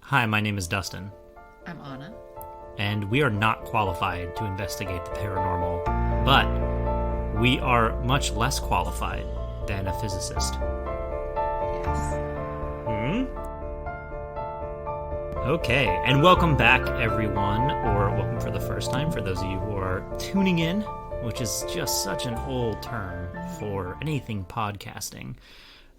Hi, my name is Dustin. I'm Onna. And we are not qualified to investigate the paranormal, but we are much less qualified than a physicist. Yes. Okay, and welcome back, everyone, or welcome for the first time for those of you who are tuning in, which is just such an old term for anything podcasting.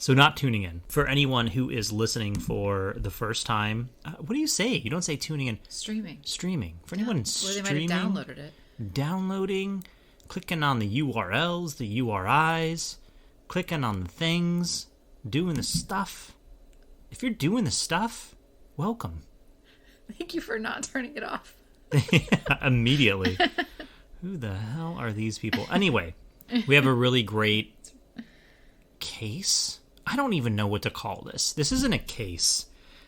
So not tuning in. For anyone who is listening for the first time, what do you say? You don't say tuning in. Streaming. For anyone streaming, they might have downloaded it. Downloading, clicking on the URLs, the URIs, clicking on the things, doing the stuff. If you're doing the stuff, welcome. Thank you for not turning it off. Immediately. Who the hell are these people? Anyway, we have a really great case. I don't even know what to call this. This isn't a case.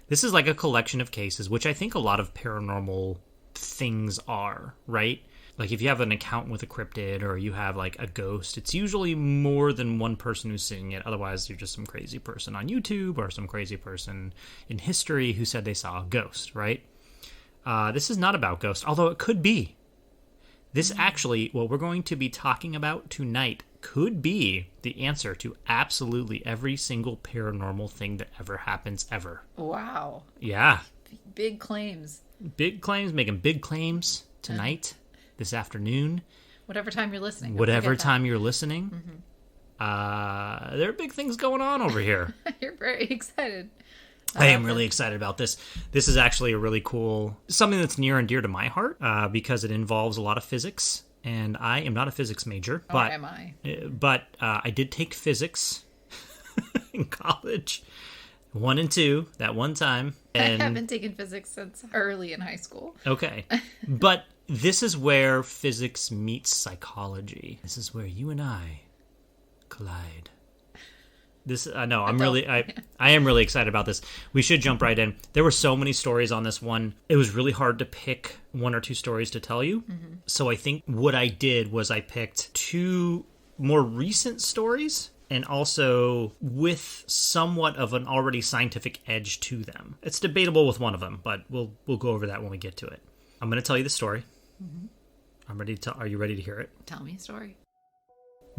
This is like a collection of cases, which I think a lot of paranormal things are, right? Like if you have an account with a cryptid or you have like a ghost, it's usually more than one person who's seeing it. Otherwise, you're just some crazy person on YouTube or some crazy person in history who said they saw a ghost, right? This is not about ghosts, although it could be. This actually, what we're going to be talking about tonight could be the answer to absolutely every single paranormal thing that ever happens ever. Wow. Yeah. Big claims. Big claims, making big claims tonight, this afternoon. Whatever time you're listening. Whatever time you're listening. Mm-hmm. There are big things going on over here. You're very excited. I am really excited about this. This is actually a really cool, something that's near and dear to my heart because it involves a lot of physics. And I am not a physics major, but am I? But I did take physics in college, 1 and 2, that one time. And I haven't taken physics since early in high school. Okay, but this is where physics meets psychology. This is where you and I collide. This I am really excited about this. We should jump right in. There were so many stories on this one. It was really hard to pick 1 or 2 stories to tell you. Mm-hmm. So I think what I did was I picked 2 more recent stories and also with somewhat of an already scientific edge to them. It's debatable with one of them, but we'll go over that when we get to it. I'm going to tell you the story. Mm-hmm. Are you ready to hear it? Tell me a story.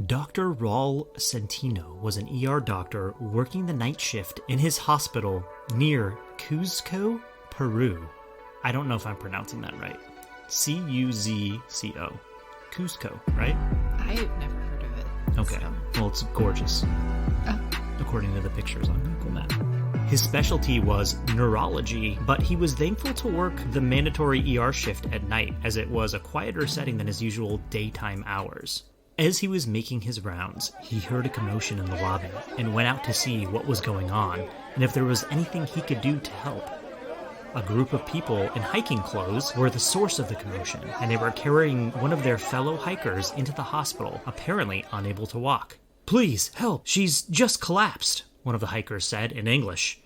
Dr. Raul Centino was an ER doctor working the night shift in his hospital near Cuzco, Peru. I don't know if I'm pronouncing that right. Cuzco. Cuzco, right? I've never heard of it. Okay. So. Well, it's gorgeous. According to the pictures on Google Maps. His specialty was neurology, but he was thankful to work the mandatory ER shift at night as it was a quieter setting than his usual daytime hours. As he was making his rounds, he heard a commotion in the lobby and went out to see what was going on and if there was anything he could do to help. A group of people in hiking clothes were the source of the commotion, and they were carrying one of their fellow hikers into the hospital, apparently unable to walk. "Please, help! She's just collapsed," one of the hikers said in English.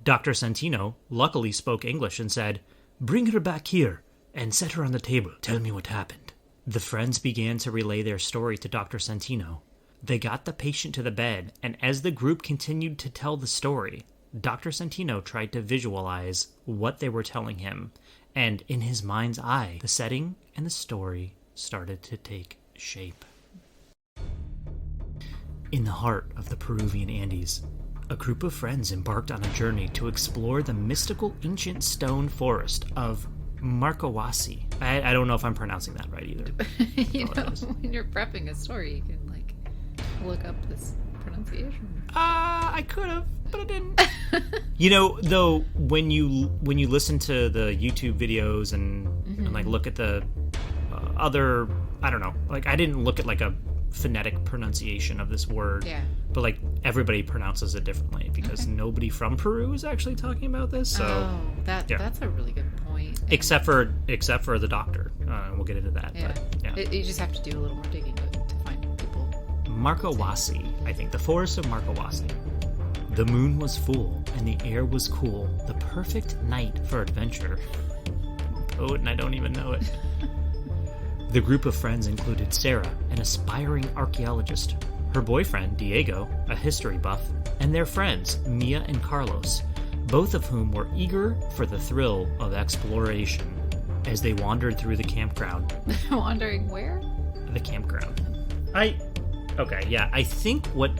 Dr. Centino luckily spoke English and said, "Bring her back here and set her on the table. Tell me what happened." The friends began to relay their story to Dr. Centino. They got the patient to the bed, and as the group continued to tell the story, Dr. Centino tried to visualize what they were telling him, and in his mind's eye, the setting and the story started to take shape. In the heart of the Peruvian Andes, a group of friends embarked on a journey to explore the mystical ancient stone forest of Marcawasi. I don't know if I'm pronouncing that right either. When you're prepping a story, you can look up this pronunciation. I could have, but I didn't. Though when you listen to the YouTube videos and look at the other, I don't know, I didn't look at a phonetic pronunciation of this word. Yeah. But everybody pronounces it differently because nobody from Peru is actually talking about this. So that's a really good point. Except for the doctor. We'll get into that. Yeah. But, yeah. You just have to do a little more digging to find people. Marcawasi, I think. The forest of Marcawasi. The moon was full and the air was cool. The perfect night for adventure. Poet and I don't even know it. The group of friends included Sarah, an aspiring archaeologist, her boyfriend, Diego, a history buff, and their friends, Mia and Carlos, both of whom were eager for the thrill of exploration. As they wandered through the campground. Wandering where? The campground. I think what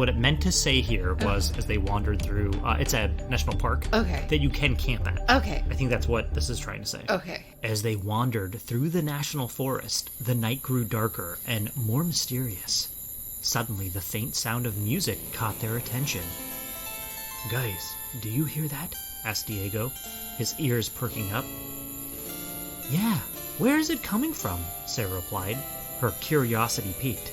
it meant to say here was as they wandered through, it's a national park that you can camp at. Okay. I think that's what this is trying to say. Okay. As they wandered through the national forest, the night grew darker and more mysterious. Suddenly, the faint sound of music caught their attention. "Guys, do you hear that?" asked Diego, his ears perking up. "Yeah, where is it coming from?" Sarah replied, her curiosity piqued.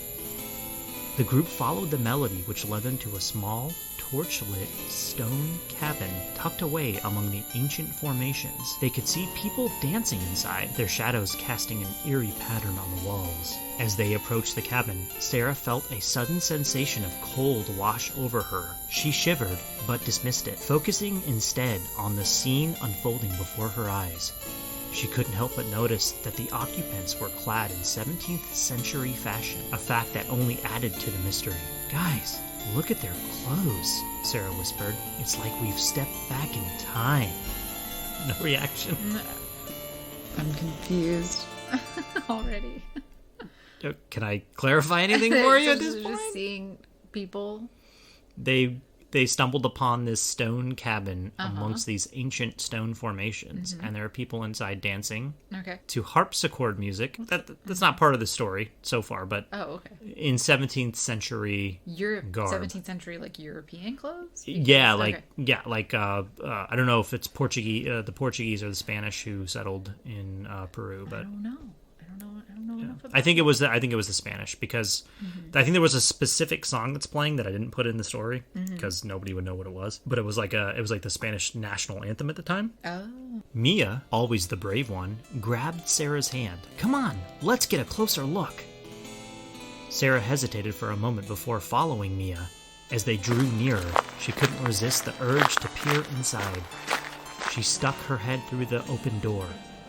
The group followed the melody, which led them to a small, torch-lit stone cabin tucked away among the ancient formations. They could see people dancing inside, their shadows casting an eerie pattern on the walls. As they approached the cabin, Sarah felt a sudden sensation of cold wash over her. She shivered, but dismissed it, focusing instead on the scene unfolding before her eyes. She couldn't help but notice that the occupants were clad in 17th century fashion, a fact that only added to the mystery. "Guys, look at their clothes," Sarah whispered. "It's like we've stepped back in time." No reaction. I'm confused already. Can I clarify anything for you at this point? Just seeing people. They stumbled upon this stone cabin amongst these ancient stone formations, and there are people inside dancing to harpsichord music. That's not part of the story so far, but in 17th century garb. 17th century, like European clothes? Yeah, I don't know if it's Portuguese, the Portuguese or the Spanish who settled in Peru, but I don't know. enough about I think it was the Spanish, because I think there was a specific song that's playing that I didn't put in the story because nobody would know what it was. But it was like the Spanish national anthem at the time. Oh. Mia, always the brave one, grabbed Sarah's hand. "Come on, let's get a closer look." Sarah hesitated for a moment before following Mia. As they drew nearer, she couldn't resist the urge to peer inside. She stuck her head through the open door,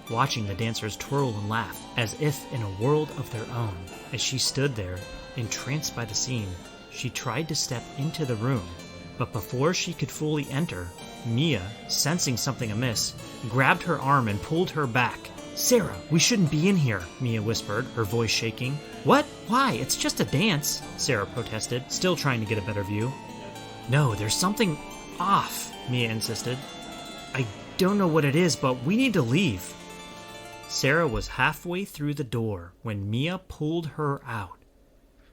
watching the dancers twirl and laugh, as if in a world of their own. As she stood there, entranced by the scene, she tried to step into the room, but before she could fully enter, Mia, sensing something amiss, grabbed her arm and pulled her back. "Sarah, we shouldn't be in here," Mia whispered, her voice shaking. "What? Why? It's just a dance," Sarah protested, still trying to get a better view. "No, there's something off," Mia insisted. "I don't know what it is, but we need to leave." Sarah was halfway through the door when Mia pulled her out.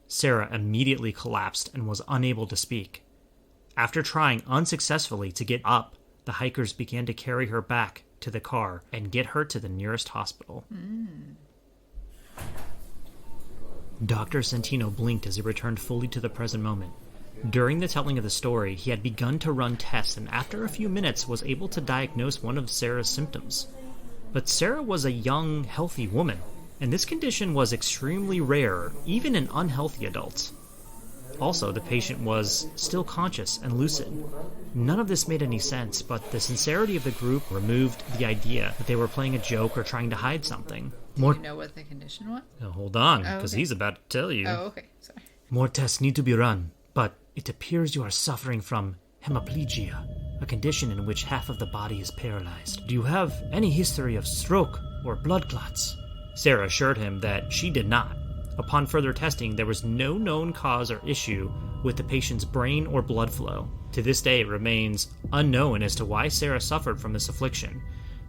Sarah immediately collapsed and was unable to speak. After trying unsuccessfully to get up, the hikers began to carry her back to the car and get her to the nearest hospital. Dr. Centino blinked as he returned fully to the present moment. During the telling of the story, he had begun to run tests and after a few minutes was able to diagnose one of Sarah's symptoms. But Sarah was a young, healthy woman, and this condition was extremely rare, even in unhealthy adults. Also, the patient was still conscious and lucid. None of this made any sense, but the sincerity of the group removed the idea that they were playing a joke or trying to hide something. Do you know what the condition was? Hold on, because he's about to tell you. Oh, okay. Sorry. More tests need to be run, but it appears you are suffering from hemiplegia, a condition in which half of the body is paralyzed. Do you have any history of stroke or blood clots? Sarah assured him that she did not. Upon further testing, there was no known cause or issue with the patient's brain or blood flow. To this day, it remains unknown as to why Sarah suffered from this affliction,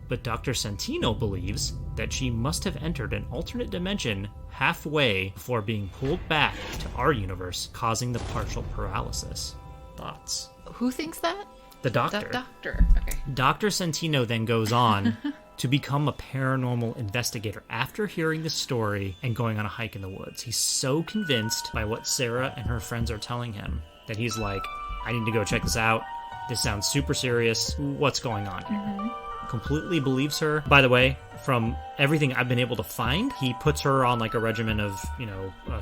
but Dr. Centino believes that she must have entered an alternate dimension halfway before being pulled back to our universe, causing the partial paralysis. Thoughts? Who thinks that? The doctor. The doctor. Okay. Dr. Centino then goes on to become a paranormal investigator after hearing the story and going on a hike in the woods. He's so convinced by what Sarah and her friends are telling him that he's like, I need to go check this out. This sounds super serious. What's going on here? Completely believes her. By the way, from everything I've been able to find, he puts her on like a regimen of,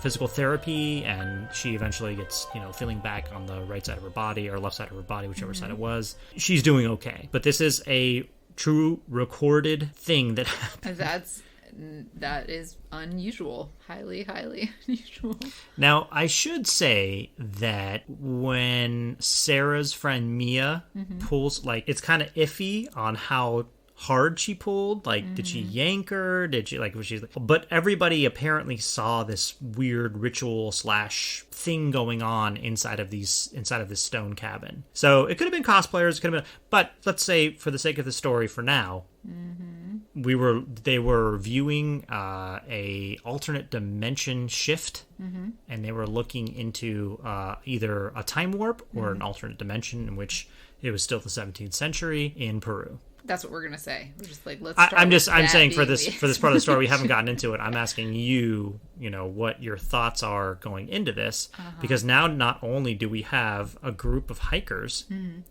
physical therapy, and she eventually gets, feeling back on the right side of her body or left side of her body, whichever side it was. She's doing okay. But this is a true recorded thing that happened. that is unusual. Highly, highly unusual. Now, I should say that when Sarah's friend Mia pulls, like, it's kind of iffy on how hard she pulled. Like, did she yank her? Did she, like, was she... But everybody apparently saw this weird ritual / thing going on inside of this stone cabin. So it could have been cosplayers, it could have been... But let's say, for the sake of the story for now, they were viewing a alternate dimension shift, and they were looking into either a time warp or an alternate dimension in which it was still the 17th century in Peru. That's what we're gonna say. We're just like, let's start I'm saying being for this part of the story, we haven't gotten into it. I'm asking you, what your thoughts are going into this, because now not only do we have a group of hikers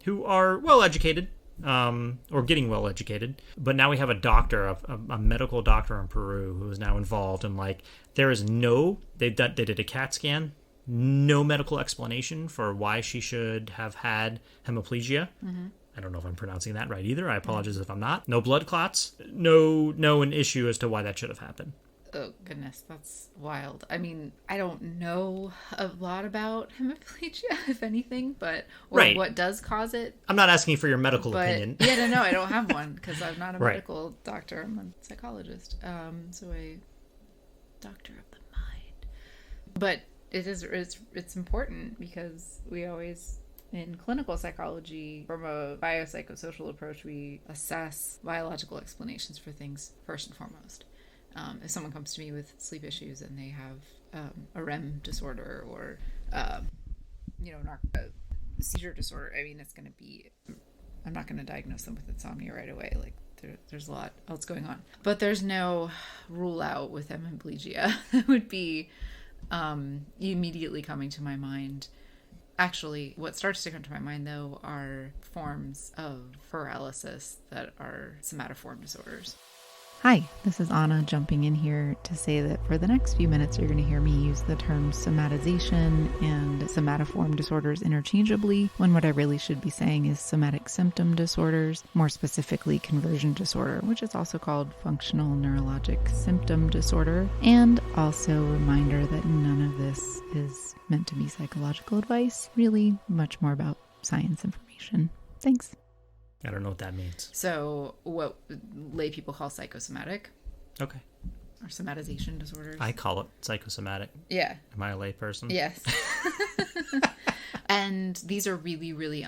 who are well educated, or getting well educated, but now we have a doctor, a medical doctor in Peru who is now involved, and like there is they did a CAT scan, no medical explanation for why she should have had hemiplegia. I don't know if I'm pronouncing that right either. I apologize if I'm not. No blood clots. No an issue as to why that should have happened. Oh, goodness. That's wild. I mean, I don't know a lot about hemiplegia, if anything, or what does cause it. I'm not asking for your medical opinion. Yeah, no, I don't have one because I'm not a medical doctor. I'm a psychologist. So a doctor of the mind. But it's important because we always... In clinical psychology, from a biopsychosocial approach, we assess biological explanations for things first and foremost. If someone comes to me with sleep issues and they have a REM disorder or, seizure disorder, I mean, it's going to be... I'm not going to diagnose them with insomnia right away. Like, there's a lot else going on. But there's no rule out with hemiplegia. That would be immediately coming to my mind. Actually, what starts to come to my mind, though, are forms of paralysis that are somatoform disorders. Hi, this is Onna jumping in here to say that for the next few minutes, you're going to hear me use the terms somatization and somatoform disorders interchangeably, when what I really should be saying is somatic symptom disorders, more specifically conversion disorder, which is also called functional neurologic symptom disorder, and also a reminder that none of this is meant to be psychological advice, really much more about science information. Thanks. I don't know what that means. So what lay people call psychosomatic. Okay. Or somatization disorders. I call it psychosomatic. Yeah. Am I a lay person? Yes. And these are really, really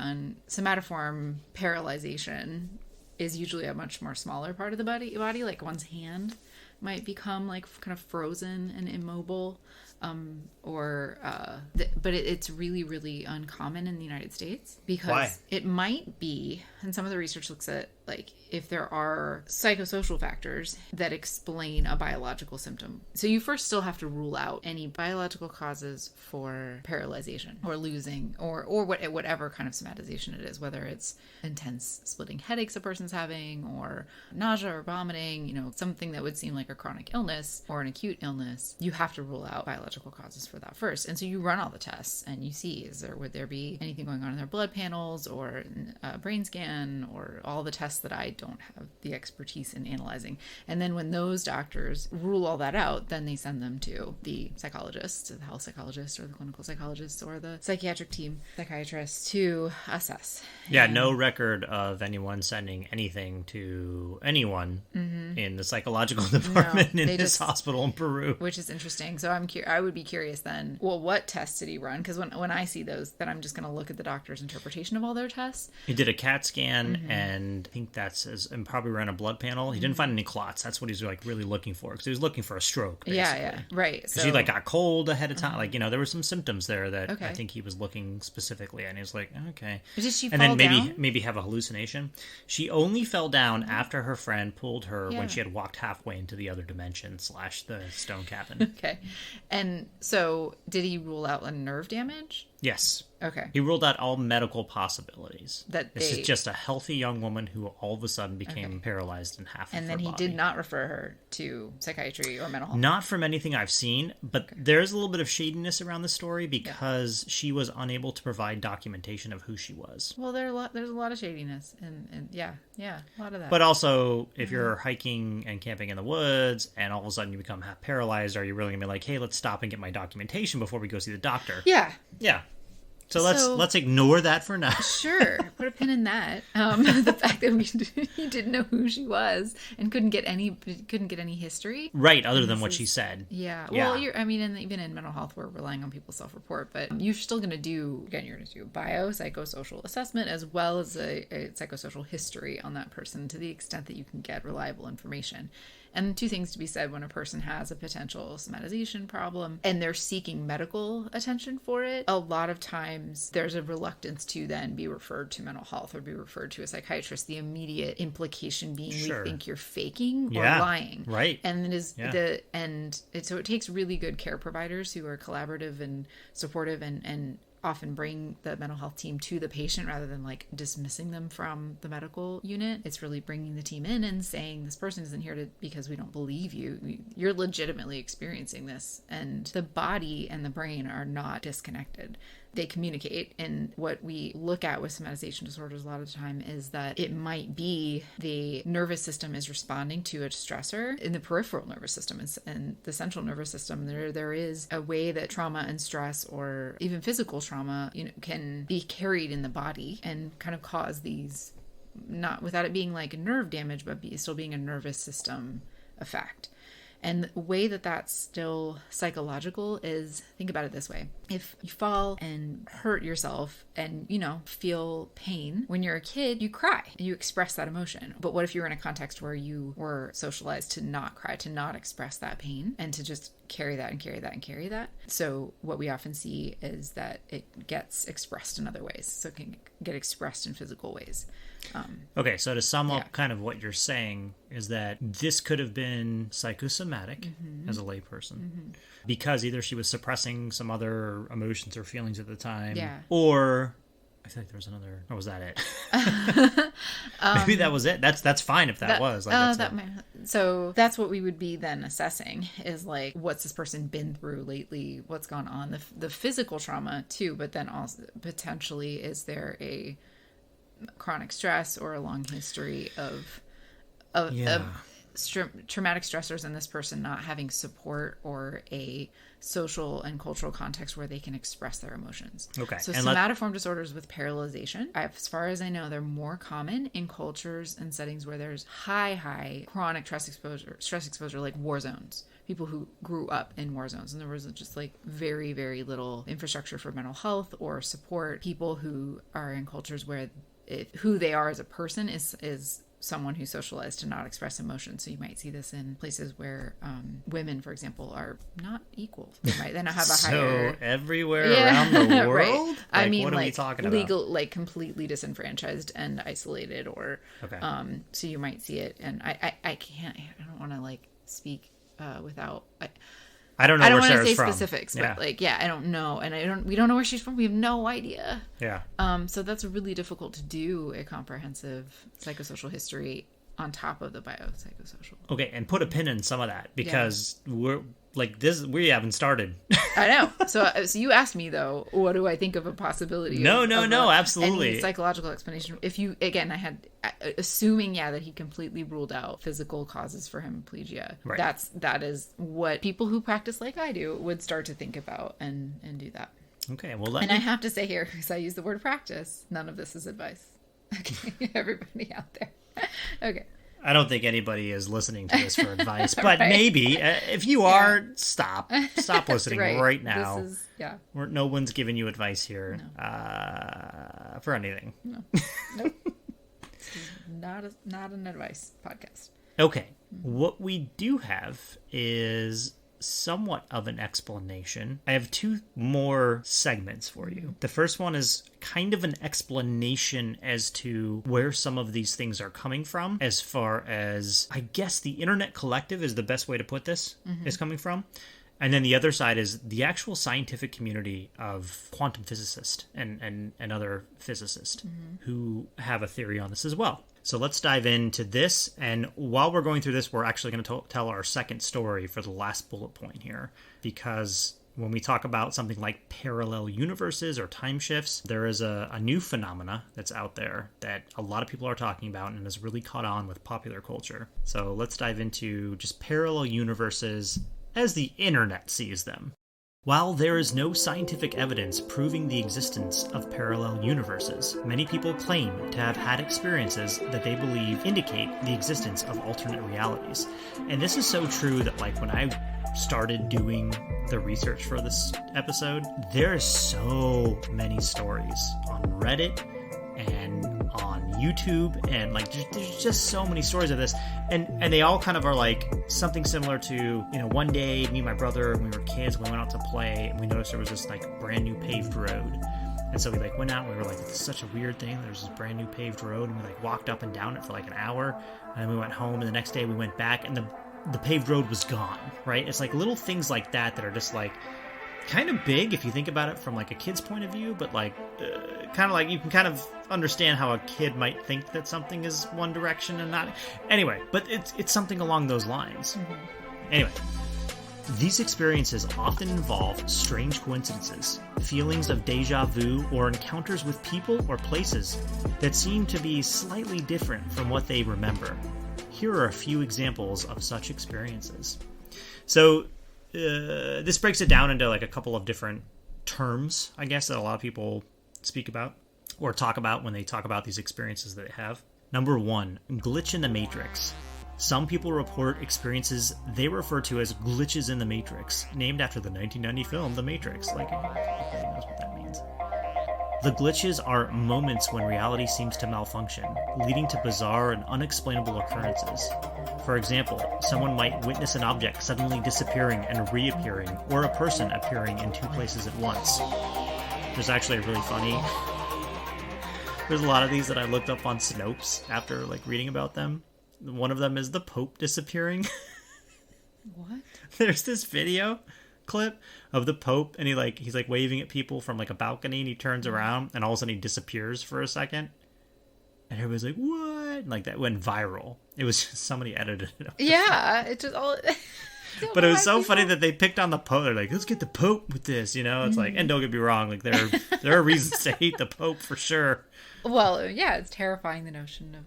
somatoform paralyzation is usually a much more smaller part of the body. Like one's hand might become like kind of frozen and immobile. But it's really, really uncommon in the United States because it might be, and some of the research looks at like if there are psychosocial factors that explain a biological symptom. So you first still have to rule out any biological causes for paralyzation or losing or whatever kind of somatization it is, whether it's intense splitting headaches a person's having or nausea or vomiting, something that would seem like a chronic illness or an acute illness. You have to rule out biological causes for that first. And so you run all the tests and you see, would there be anything going on in their blood panels or a brain scan or all the tests that I don't have the expertise in analyzing. And then when those doctors rule all that out, then they send them to the psychologist, the health psychologist or the clinical psychologist or the psychiatric team psychiatrist to assess. Yeah, no record of anyone sending anything to anyone in the psychological department in this hospital in Peru. Which is interesting. So I would be curious then, well, what tests did he run? Because when I see those, then I'm just going to look at the doctor's interpretation of all their tests. He did a CAT scan, and I think and probably ran a blood panel. He didn't find any clots. That's what he's like really looking for, because he was looking for a stroke, basically. Yeah, right. So he like got cold ahead of time. Like, there were some symptoms there that I think he was looking specifically, and he was like, okay. Did she and fall then down? maybe have a hallucination. She only fell down after her friend pulled her when she had walked halfway into the other dimension / the stone cabin. Okay. And so did he rule out a nerve damage? Yes. Okay. He ruled out all medical possibilities. This they... is just a healthy young woman who all of a sudden became paralyzed in half of her body. And then he did not refer her to psychiatry or mental health. Not from anything I've seen, but there's a little bit of shadiness around the story because she was unable to provide documentation of who she was. Well, there's a lot of shadiness, and yeah, a lot of that. But also, if you're hiking and camping in the woods, and all of a sudden you become half paralyzed, are you really gonna be like, hey, let's stop and get my documentation before we go see the doctor? Yeah. Yeah. So let's ignore that for now. Sure, put a pin in that. The fact that he didn't know who she was and couldn't get any history. Right, other than what she said. Yeah. Well, even in mental health, we're relying on people's self-report, but you're still going to do a biopsychosocial assessment as well as a psychosocial history on that person to the extent that you can get reliable information. And two things to be said when a person has a potential somatization problem and they're seeking medical attention for it. A lot of times there's a reluctance to then be referred to mental health or be referred to a psychiatrist. The immediate implication being we think you're faking or lying. Right. And so it takes really good care providers who are collaborative and supportive and often bring the mental health team to the patient rather than like dismissing them from the medical unit. It's really bringing the team in and saying this person isn't here because we don't believe you. You're legitimately experiencing this, and the body and the brain are not disconnected. They communicate, and what we look at with somatization disorders a lot of the time is that it might be the nervous system is responding to a stressor in the peripheral nervous system and the central nervous system. There is a way that trauma and stress or even physical trauma, can be carried in the body and kind of cause these, not without it being like nerve damage, but still being a nervous system effect. And the way that that's still psychological is, think about it this way. If you fall and hurt yourself and, feel pain, when you're a kid, you cry and you express that emotion. But what if you're in a context where you were socialized to not cry, to not express that pain, and to just carry that and carry that and carry that? So what we often see is that it gets expressed in other ways. So it can get expressed in physical ways. Okay, so to sum up kind of what you're saying is that this could have been psychosomatic as a layperson because either she was suppressing some other emotions or feelings at the time, or I feel like there was another, or was that it? Maybe that was it. That's fine if that was. So that's what we would be then assessing is like, what's this person been through lately? What's gone on? The physical trauma too, but then also potentially is there a chronic stress or a long history of traumatic stressors in this person not having support or a social and cultural context where they can express their emotions. Okay. So somatoform disorders with paralyzation, as far as I know, they're more common in cultures and settings where there's high chronic stress exposure like war zones. People who grew up in war zones and there was just like very, very little infrastructure for mental health or support. People who are in cultures where who they are as a person is someone who's socialized to not express emotion. So you might see this in places where women, for example, are not equal. They might then have a higher... So everywhere around the world? Right. Like, I mean, what are like we talking legal, about? like completely disenfranchised and isolated, or so you might see it. And I don't want to like speak without. I don't know where Sarah's from. I don't want to say specifics, but I don't know. And we don't know where she's from. We have no idea. Yeah. So that's really difficult to do a comprehensive psychosocial history on top of the biopsychosocial. Okay. And put a pin in some of that because we're like this, we haven't started. I know. So you asked me though, what do I think of a possibility? No, absolutely. Any psychological explanation. If you, again, I had, assuming, that he completely ruled out physical causes for hemiplegia. Right. That is what people who practice like I do would start to think about and do that. Okay. Well, I have to say here, because I use the word practice, none of this is advice. Okay. Everybody out there. Okay. I don't think anybody is listening to this for advice, but maybe if you are, stop listening right now. This is, no one's giving you advice here for anything. No, nope. Not an advice podcast. Okay, what we do have is somewhat of an explanation. I have two more segments for you. The first one is kind of an explanation as to where some of these things are coming from, as far as, I guess, the Internet Collective is the best way to put this, is coming from. And then the other side is the actual scientific community of quantum physicists and other physicists who have a theory on this as well. So let's dive into this. And while we're going through this, we're actually going to tell our second story for the last bullet point here. Because when we talk about something like parallel universes or time shifts, there is a new phenomena that's out there that a lot of people are talking about and has really caught on with popular culture. So let's dive into just parallel universes as the internet sees them. While there is no scientific evidence proving the existence of parallel universes, many people claim to have had experiences that they believe indicate the existence of alternate realities. And this is so true that, like, when I started doing the research for this episode, there are so many stories on Reddit and on YouTube, and like there's just so many stories of this, and they all kind of are like something similar to, one day me and my brother, when we were kids, we went out to play and we noticed there was this like brand new paved road, and so we like went out and we were like, this is such a weird thing, there's this brand new paved road, and we like walked up and down it for like an hour, and then we went home, and the next day we went back and the paved road was gone, right? It's like little things like that are just like kind of big if you think about it from like a kid's point of view, but like kind of like you can kind of understand how a kid might think that something is one direction and not. Anyway, but it's something along those lines. Anyway, these experiences often involve strange coincidences, feelings of deja vu, or encounters with people or places that seem to be slightly different from what they remember. Here are a few examples of such experiences. So this breaks it down into like a couple of different terms, I guess, that a lot of people speak about or talk about when they talk about these experiences that they have. Number one, glitch in the matrix. Some people report experiences they refer to as glitches in the matrix, named after the 1990 film The Matrix. Like, everybody knows what that means. The glitches are moments when reality seems to malfunction, leading to bizarre and unexplainable occurrences. For example, someone might witness an object suddenly disappearing and reappearing, or a person appearing in two places at once. There's actually a really funny... There's a lot of these that I looked up on Snopes after like reading about them. One of them is the Pope disappearing. What? There's this video clip of the Pope, and he's waving at people from like a balcony, and he turns around and all of a sudden he disappears for a second, and everybody's like, what? And, like, that went viral. It was just somebody edited it up. Yeah, it just all but it was so funny that they picked on the Pope. They're like, let's get the Pope with this, it's like, and don't get me wrong, like there are reasons to hate the Pope for sure. Well, yeah, it's terrifying, the notion of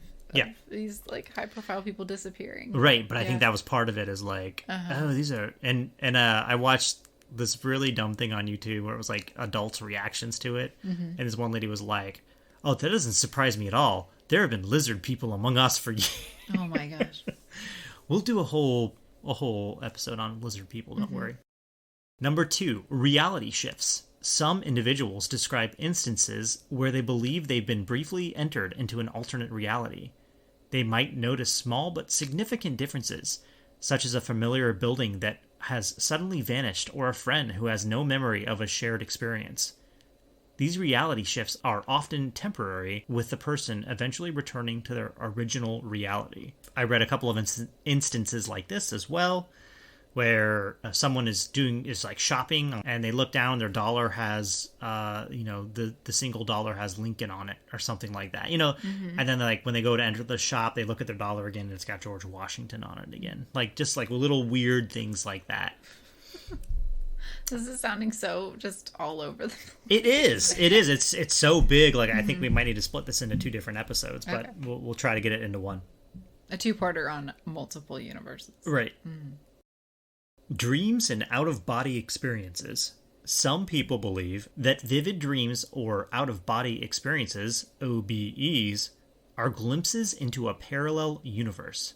these like high profile people disappearing, right? But I think that was part of it, is like, oh, these are, and I watched this really dumb thing on YouTube where it was like adults' reactions to it, and this one lady was like, oh, that doesn't surprise me at all, there have been lizard people among us for years. Oh my gosh. We'll do a whole episode on lizard people, don't worry. Number two, reality shifts. Some individuals describe instances where they believe they've been briefly entered into an alternate reality. They might notice small but significant differences, such as a familiar building that has suddenly vanished or a friend who has no memory of a shared experience. These reality shifts are often temporary, with the person eventually returning to their original reality. I read a couple of instances like this as well, where someone is like shopping, and they look down, their dollar has, the single dollar has Lincoln on it or something like that, and then like when they go to enter the shop, they look at their dollar again and it's got George Washington on it again. Like, just like little weird things like that. This is sounding so just all over the place. It is. It's so big. Like, I think we might need to split this into two different episodes, but we'll try to get it into one. A two-parter on multiple universes. Right. Dreams and out-of-body experiences. Some people believe that vivid dreams or out-of-body experiences, OBEs, are glimpses into a parallel universe.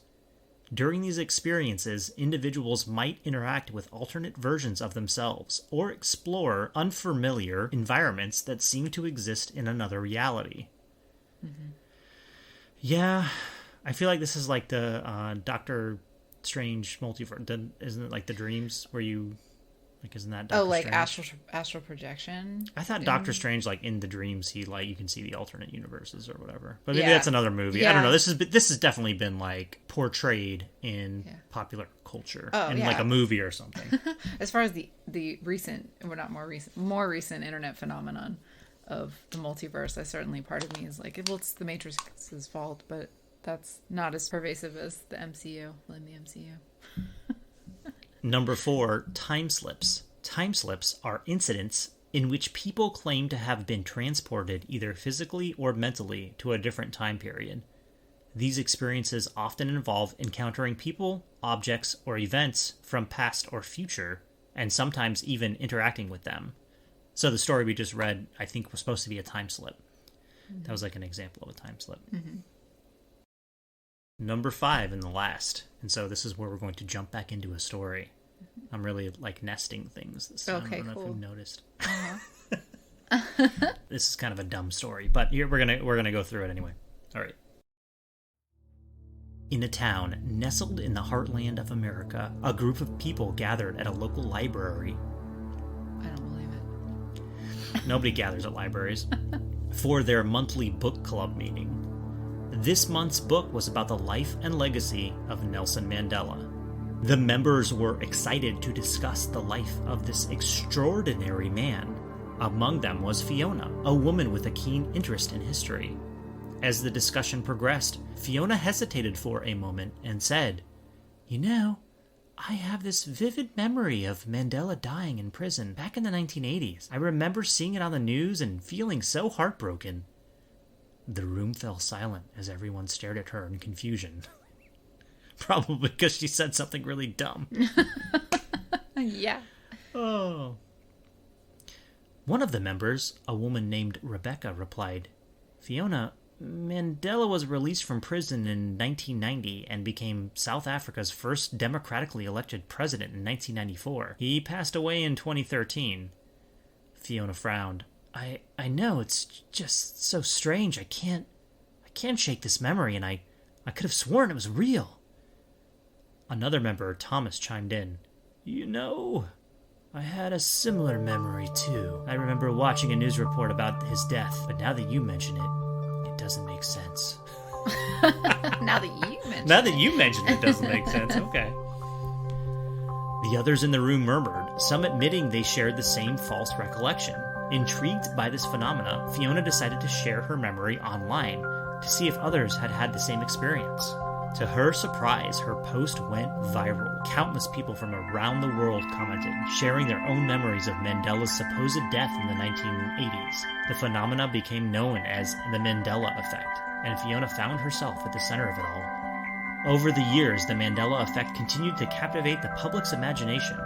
During these experiences, individuals might interact with alternate versions of themselves or explore unfamiliar environments that seem to exist in another reality. Yeah, I feel like this is like the Doctor Strange multiverse. Isn't it like the dreams where you Like, isn't that Doctor like Strange? astral projection? I thought Doctor Strange, like, in the dreams, he, like, you can see the alternate universes or whatever. But maybe that's another movie. Yeah. I don't know. This has definitely been, like, portrayed in popular culture. Like, a movie or something. As far as the recent, well, not more recent internet phenomenon of the multiverse, part of me is like, well, it's the Matrix's fault, but that's not as pervasive as the MCU. Blame the MCU. Number 4, time slips. Time slips are incidents in which people claim to have been transported either physically or mentally to a different time period. These experiences often involve encountering people, objects, or events from past or future, and sometimes even interacting with them. So the story we just read, I think, was supposed to be a time slip. Mm-hmm. That was like an example of a time slip. Mm-hmm. Number 5 and the last. And so this is where we're going to jump back into a story. Mm-hmm. I'm really like nesting things this time. Okay, I don't know cool. if you've noticed. Uh-huh. This is kind of a dumb story, but here we're gonna go through it anyway. All right. In a town nestled in the heartland of America, a group of people gathered at a local library. I don't believe it. Nobody gathers at libraries. For their monthly book club meeting. This month's book was about the life and legacy of Nelson Mandela. The members were excited to discuss the life of this extraordinary man. Among them was Fiona, a woman with a keen interest in history. As the discussion progressed, Fiona hesitated for a moment and said, "You know, I have this vivid memory of Mandela dying in prison back in the 1980s. I remember seeing it on the news and feeling so heartbroken." The room fell silent as everyone stared at her in confusion. Probably because she said something really dumb. Yeah. Oh. One of the members, a woman named Rebecca, replied, "Fiona, Mandela was released from prison in 1990 and became South Africa's first democratically elected president in 1994. He passed away in 2013. Fiona frowned. I know, it's just so strange. I can't shake this memory, and I could have sworn it was real. Another member, Thomas, chimed in. "You know, I had a similar memory too. I remember watching a news report about his death, but now that you mention it, it doesn't make sense." Now that you mention it doesn't make sense. Okay. The others in the room murmured, some admitting they shared the same false recollection. Intrigued by this phenomena, Fiona decided to share her memory online to see if others had had the same experience. To her surprise, her post went viral. Countless people from around the world commented, sharing their own memories of Mandela's supposed death in the 1980s. The phenomena became known as the Mandela effect, and Fiona found herself at the center of it all. Over the years, the Mandela effect continued to captivate the public's imagination.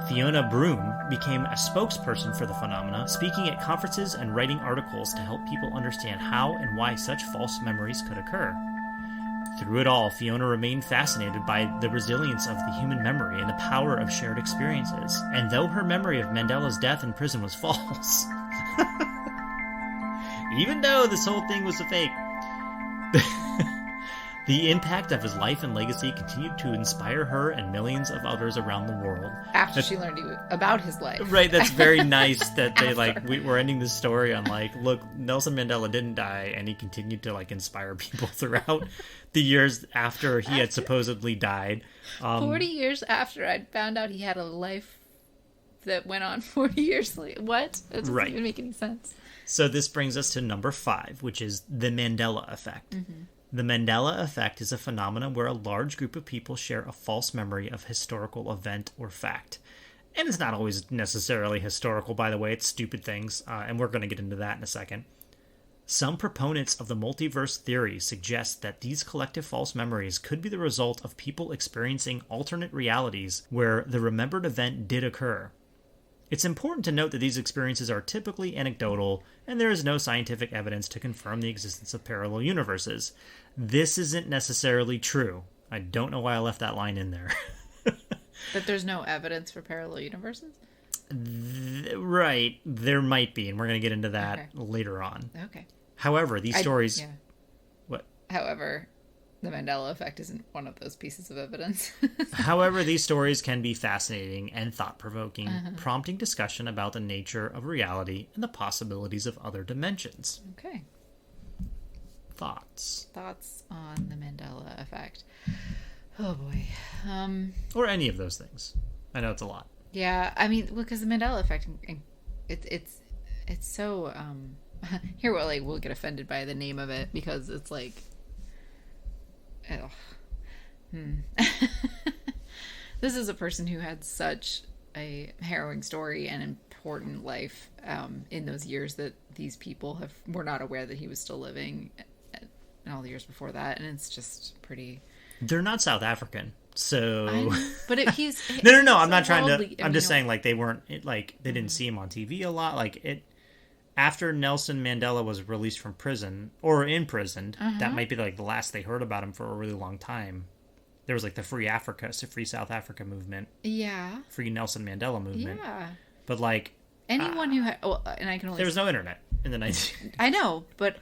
Fiona Broom became a spokesperson for the phenomena, speaking at conferences and writing articles to help people understand how and why such false memories could occur. Through it all, Fiona remained fascinated by the resilience of the human memory and the power of shared experiences. And though her memory of Mandela's death in prison was false, even though this whole thing was a fake, the impact of his life and legacy continued to inspire her and millions of others around the world. After she learned about his life. Right, that's very nice that they, we're ending this story on, look, Nelson Mandela didn't die, and he continued to, inspire people throughout the years after he had supposedly died. 40 years after I'd found out he had a life that went on 40 years later. What? That doesn't even make any sense. So this brings us to number 5, which is the Mandela effect. Mm-hmm. The Mandela effect is a phenomenon where a large group of people share a false memory of historical event or fact. And it's not always necessarily historical, by the way. It's stupid things, and we're going to get into that in a second. Some proponents of the multiverse theory suggest that these collective false memories could be the result of people experiencing alternate realities where the remembered event did occur. It's important to note that these experiences are typically anecdotal, and there is no scientific evidence to confirm the existence of parallel universes. This isn't necessarily true. I don't know why I left that line in there. That there's no evidence for parallel universes? Right. There might be, and we're going to get into that later on. Okay. However, these stories... Yeah. What? However, the Mandela effect isn't one of those pieces of evidence. However, these stories can be fascinating and thought-provoking, prompting discussion about the nature of reality and the possibilities of other dimensions. Okay. Thoughts on the Mandela effect. Oh boy. Or any of those things. I know it's a lot. Yeah, I mean, because the Mandela effect, it's so here we'll get offended by the name of it because it's like, this is a person who had such a harrowing story and important life in those years that these people were not aware that he was still living in all the years before that, and it's just pretty. They're not South African, so. But he's no. I'm not trying to. I'm just saying, like, they weren't like they didn't see him on TV a lot. Like it after Nelson Mandela was released from prison or imprisoned, that might be like the last they heard about him for a really long time. There was like the Free South Africa movement. Yeah. Free Nelson Mandela movement. Yeah. But like anyone who had, and I can only. There was no internet in the 90s. I know, but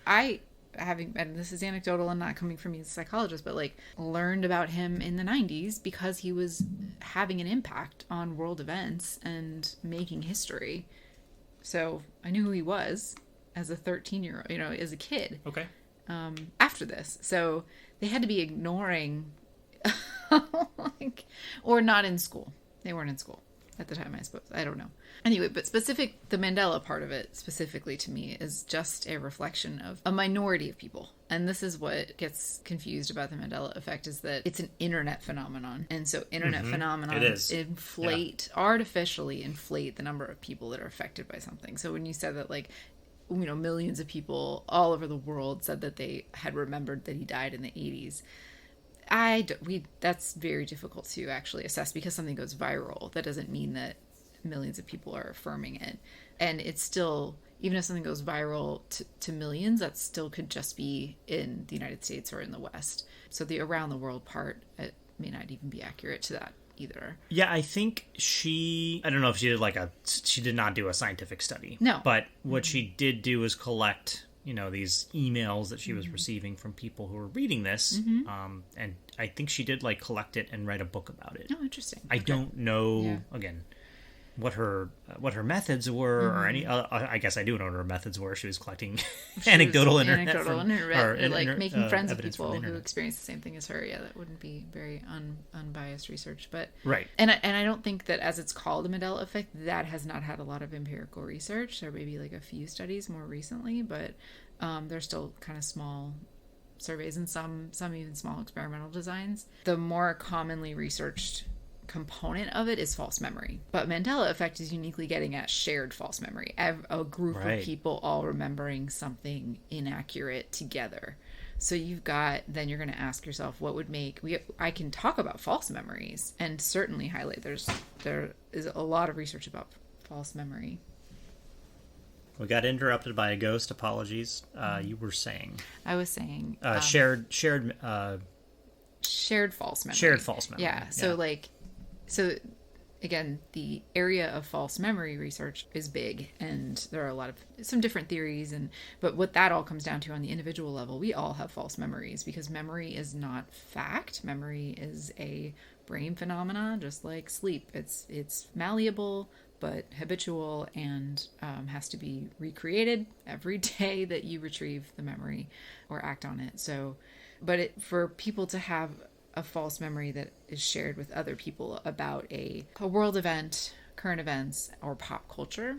and this is anecdotal and not coming from me as a psychologist, but like learned about him in the 90s because he was having an impact on world events and making history. So I knew who he was as a 13-year-old, as a kid. Okay. After this. So they had to be ignoring, or not in school. They weren't in school at the time, I suppose. I don't know. Anyway, but the Mandela part of it specifically to me is just a reflection of a minority of people. And this is what gets confused about the Mandela effect, is that it's an internet phenomenon. And so internet phenomena artificially inflate the number of people that are affected by something. So when you said that, like, millions of people all over the world said that they had remembered that he died in the 80s. That's very difficult to actually assess because something goes viral. That doesn't mean that millions of people are affirming it. And it's still, even if something goes viral to millions, that still could just be in the United States or in the West. So the around the world part, it may not even be accurate to that either. Yeah, I think I don't know if she did not do a scientific study. No. But what she did do is collect these emails that she was receiving from people who were reading this. And I think she did collect it and write a book about it. Oh, interesting. I don't know, again, what her methods were or any, I guess I do know what her methods were. She was collecting anecdotal internet making friends with people who experience the same thing as her. Yeah, that wouldn't be very unbiased research, but right. And I don't think that, as it's called, the Mandela effect, that has not had a lot of empirical research. There may be a few studies more recently, but they're still kind of small surveys and some even small experimental designs. The more commonly researched component of it is false memory, but Mandela effect is uniquely getting at shared false memory, a group of people all remembering something inaccurate together. So then you're going to ask yourself, what would make I can talk about false memories and certainly highlight there is a lot of research about false memory. We got interrupted by a ghost. Apologies. You were saying. I was saying shared false memory. Shared false memory. Yeah. So again, the area of false memory research is big, and there are some different theories, but what that all comes down to on the individual level, we all have false memories because memory is not fact. Memory is a brain phenomena, just like sleep. It's malleable but habitual and has to be recreated every day that you retrieve the memory or act on it. So, but for people to have a false memory that is shared with other people about a world event, current events, or pop culture,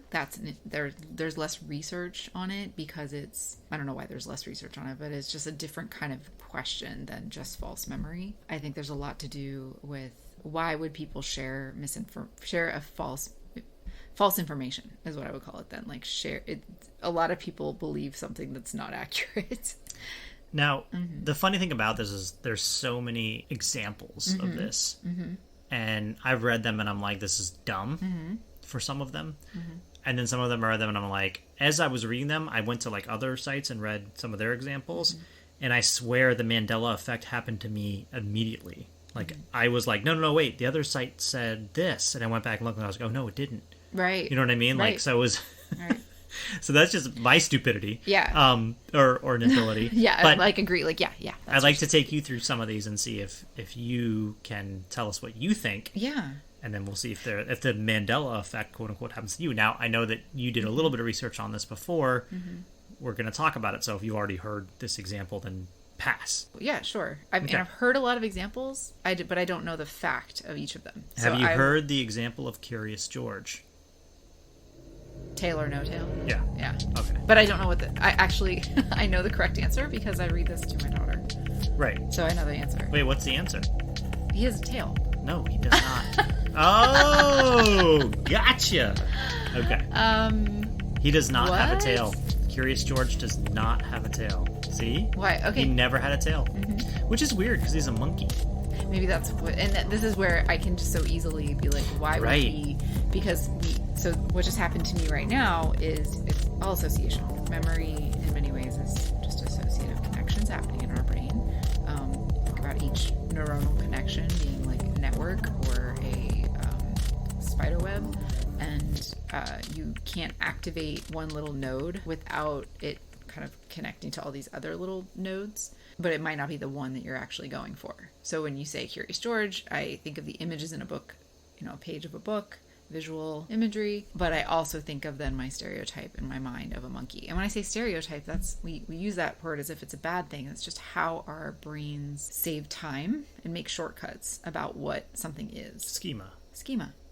there's less research on it because I don't know why there's less research on it, but it's just a different kind of question than just false memory. I think there's a lot to do with why would people share a false information is what I would call it then. A lot of people believe something that's not accurate. Now, the funny thing about this is there's so many examples of this, and I've read them and I'm like, this is dumb for some of them. And then some of them are them and I'm like, as I was reading them, I went to other sites and read some of their examples, and I swear the Mandela effect happened to me immediately. I was like, no, wait, the other site said this, and I went back and looked and I was like, oh, no, it didn't. Right. You know what I mean? Right. So it was... Right. So that's just my stupidity. Yeah. Or inability. Yeah, but like agree. Like, yeah. I'd like to take you through some of these and see if you can tell us what you think. Yeah. And then we'll see if the Mandela effect, quote unquote, happens to you. Now, I know that you did a little bit of research on this before. Mm-hmm. We're going to talk about it. So if you've already heard this example, then pass. Yeah, sure. I've heard a lot of examples, but I don't know the fact of each of them. Have you heard the example of Curious George? Tail or no tail? Yeah. Yeah. Okay. But I don't know I know the correct answer because I read this to my daughter. Right. So I know the answer. Wait, what's the answer? He has a tail. No, he does not. Oh, gotcha. Okay. He does not have a tail. Curious George does not have a tail. See? Why? Okay. He never had a tail. Mm-hmm. Which is weird because he's a monkey. Maybe that's what, and this is where I can just so easily be like, why would he? Because so what just happened to me right now is it's all associational. Memory in many ways is just associative connections happening in our brain. Think about each neuronal connection being like a network or a spider web, and you can't activate one little node without it kind of connecting to all these other little nodes, but it might not be the one that you're actually going for. So when you say Curious George, I think of the images in a book, a page of a book, visual imagery, but I also think of then my stereotype in my mind of a monkey. And when I say stereotype, that's we use that word as if it's a bad thing. That's just how our brains save time and make shortcuts about what something is. Schema,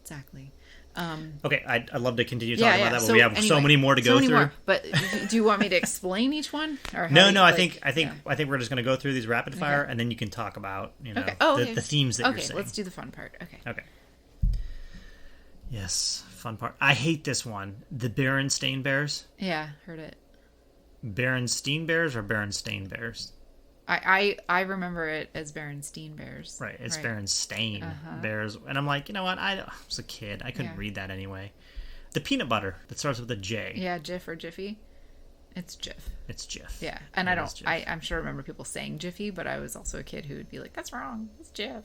exactly. Okay, I'd love to continue talking about that, but so, we have so many more to go through. More. But do you want me to explain each one? Or No. I think we're just going to go through these rapid fire, and then you can talk about the themes that you're saying. Okay, let's do the fun part. Okay. Yes, fun part. I hate this one. The Berenstain Bears. Yeah, heard it. Berenstain Bears or Berenstain Bears? I remember it as Berenstain Bears. Right, it's right. Berenstain Bears. And I'm like, you know what? I was a kid. I couldn't read that anyway. The peanut butter that starts with a J. Yeah, Jif or Jiffy. It's Jif. It's Jif. Yeah, and I'm sure I remember people saying Jiffy, but I was also a kid who would be like, that's wrong. It's Jif.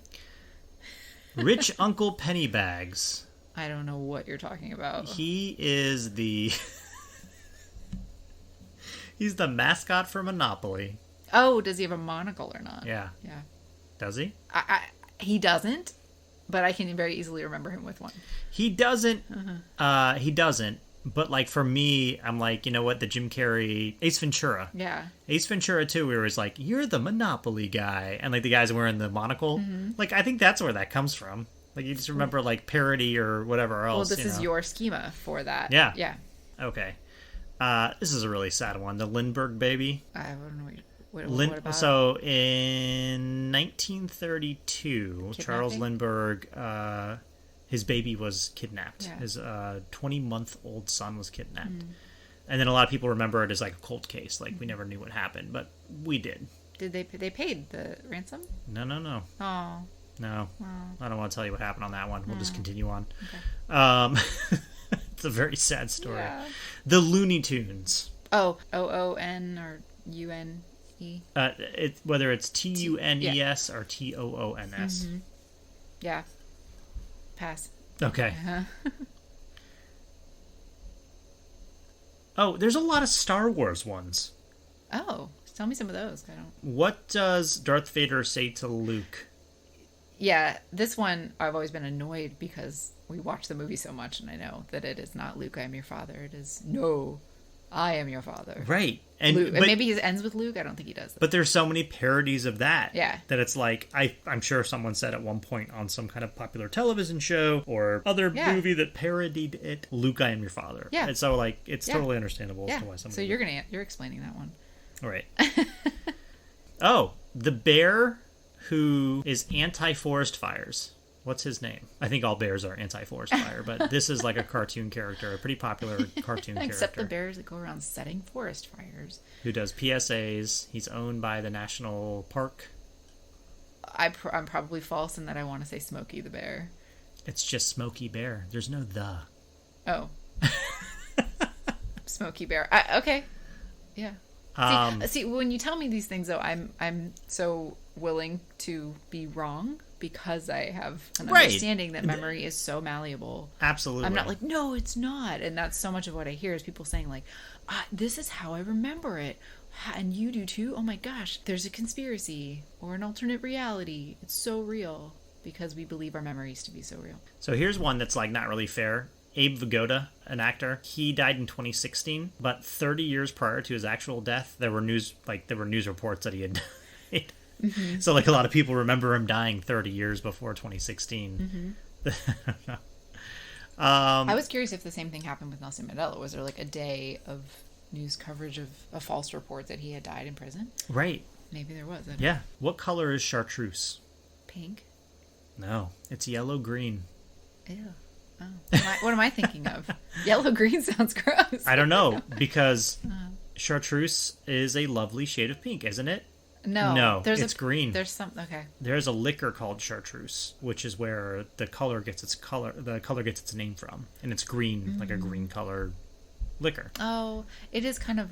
Rich Uncle Pennybags. I don't know what you're talking about. He is he's the mascot for Monopoly. Oh, does he have a monocle or not? Yeah. Does he? He doesn't, but I can very easily remember him with one. He doesn't. He doesn't. But like for me, I'm like, you know what? The Jim Carrey Ace Ventura. Yeah. Ace Ventura 2, where it was like, you're the Monopoly guy, and like the guys wearing the monocle. Mm-hmm. Like I think that's where that comes from. Like you just remember like parody or whatever else. Well, this is your schema for that. Yeah. Yeah. Okay. This is a really sad one. The Lindbergh baby. I don't know what about? So in 1932, Charles Lindbergh, his baby was kidnapped. Yeah. His 20-month-old son was kidnapped. Mm. And then a lot of people remember it as like a cold case. Like we never knew what happened, but we did. Did they paid the ransom? No. Oh. No. Oh. I don't want to tell you what happened on that one. We'll just continue on. Okay. It's a very sad story. Yeah. The Looney Tunes. Oh, OON or UNE? Whether it's TUNES or TOONS. Mm-hmm. Yeah. Pass. Okay. Uh-huh. Oh, there's a lot of Star Wars ones. Oh, tell me some of those. What does Darth Vader say to Luke? Yeah, this one I've always been annoyed because we watch the movie so much, and I know that it is not Luke, I am your father. It is, no, I am your father. Right. And maybe it ends with Luke. I don't think he does. But there's so many parodies of that. Yeah. That it's like, I'm sure someone said at one point on some kind of popular television show or other movie that parodied it, Luke, I am your father. Yeah. And so like, it's totally understandable as to why somebody... So you're explaining that one. All right. Oh, the bear who is anti-forest fires. What's his name? I think all bears are anti-forest fire, but this is like a cartoon character, a pretty popular cartoon character. Except the bears that go around setting forest fires. Who does PSAs. He's owned by the National Park. I'm probably false in that I want to say Smokey the Bear. It's just Smokey Bear. There's no the. Oh. Smokey Bear. Okay. Yeah. See, when you tell me these things, though, I'm so willing to be wrong because I have an Right. understanding that memory is so malleable. Absolutely. I'm not like, no, it's not. And that's so much of what I hear is people saying like, this is how I remember it. And you do too? Oh my gosh, there's a conspiracy or an alternate reality. It's so real because we believe our memories to be so real. So here's one that's like not really fair. Abe Vigoda, an actor, he died in 2016, but 30 years prior to his actual death, there were news reports that he had died. Mm-hmm. So like a lot of people remember him dying 30 years before 2016. Mm-hmm. I was curious if the same thing happened with Nelson Mandela. Was there like a day of news coverage of a false report that he had died in prison? Right. Maybe there was. Yeah. What color is chartreuse? Pink? No, it's yellow-green. Ew. Oh. What am I thinking of? Yellow-green sounds gross. I don't know, because chartreuse is a lovely shade of pink, isn't it? No, it's green. Okay. There's a liquor called chartreuse, which is where the color gets its name from, and it's green, like a green colored liquor. Oh, it is kind of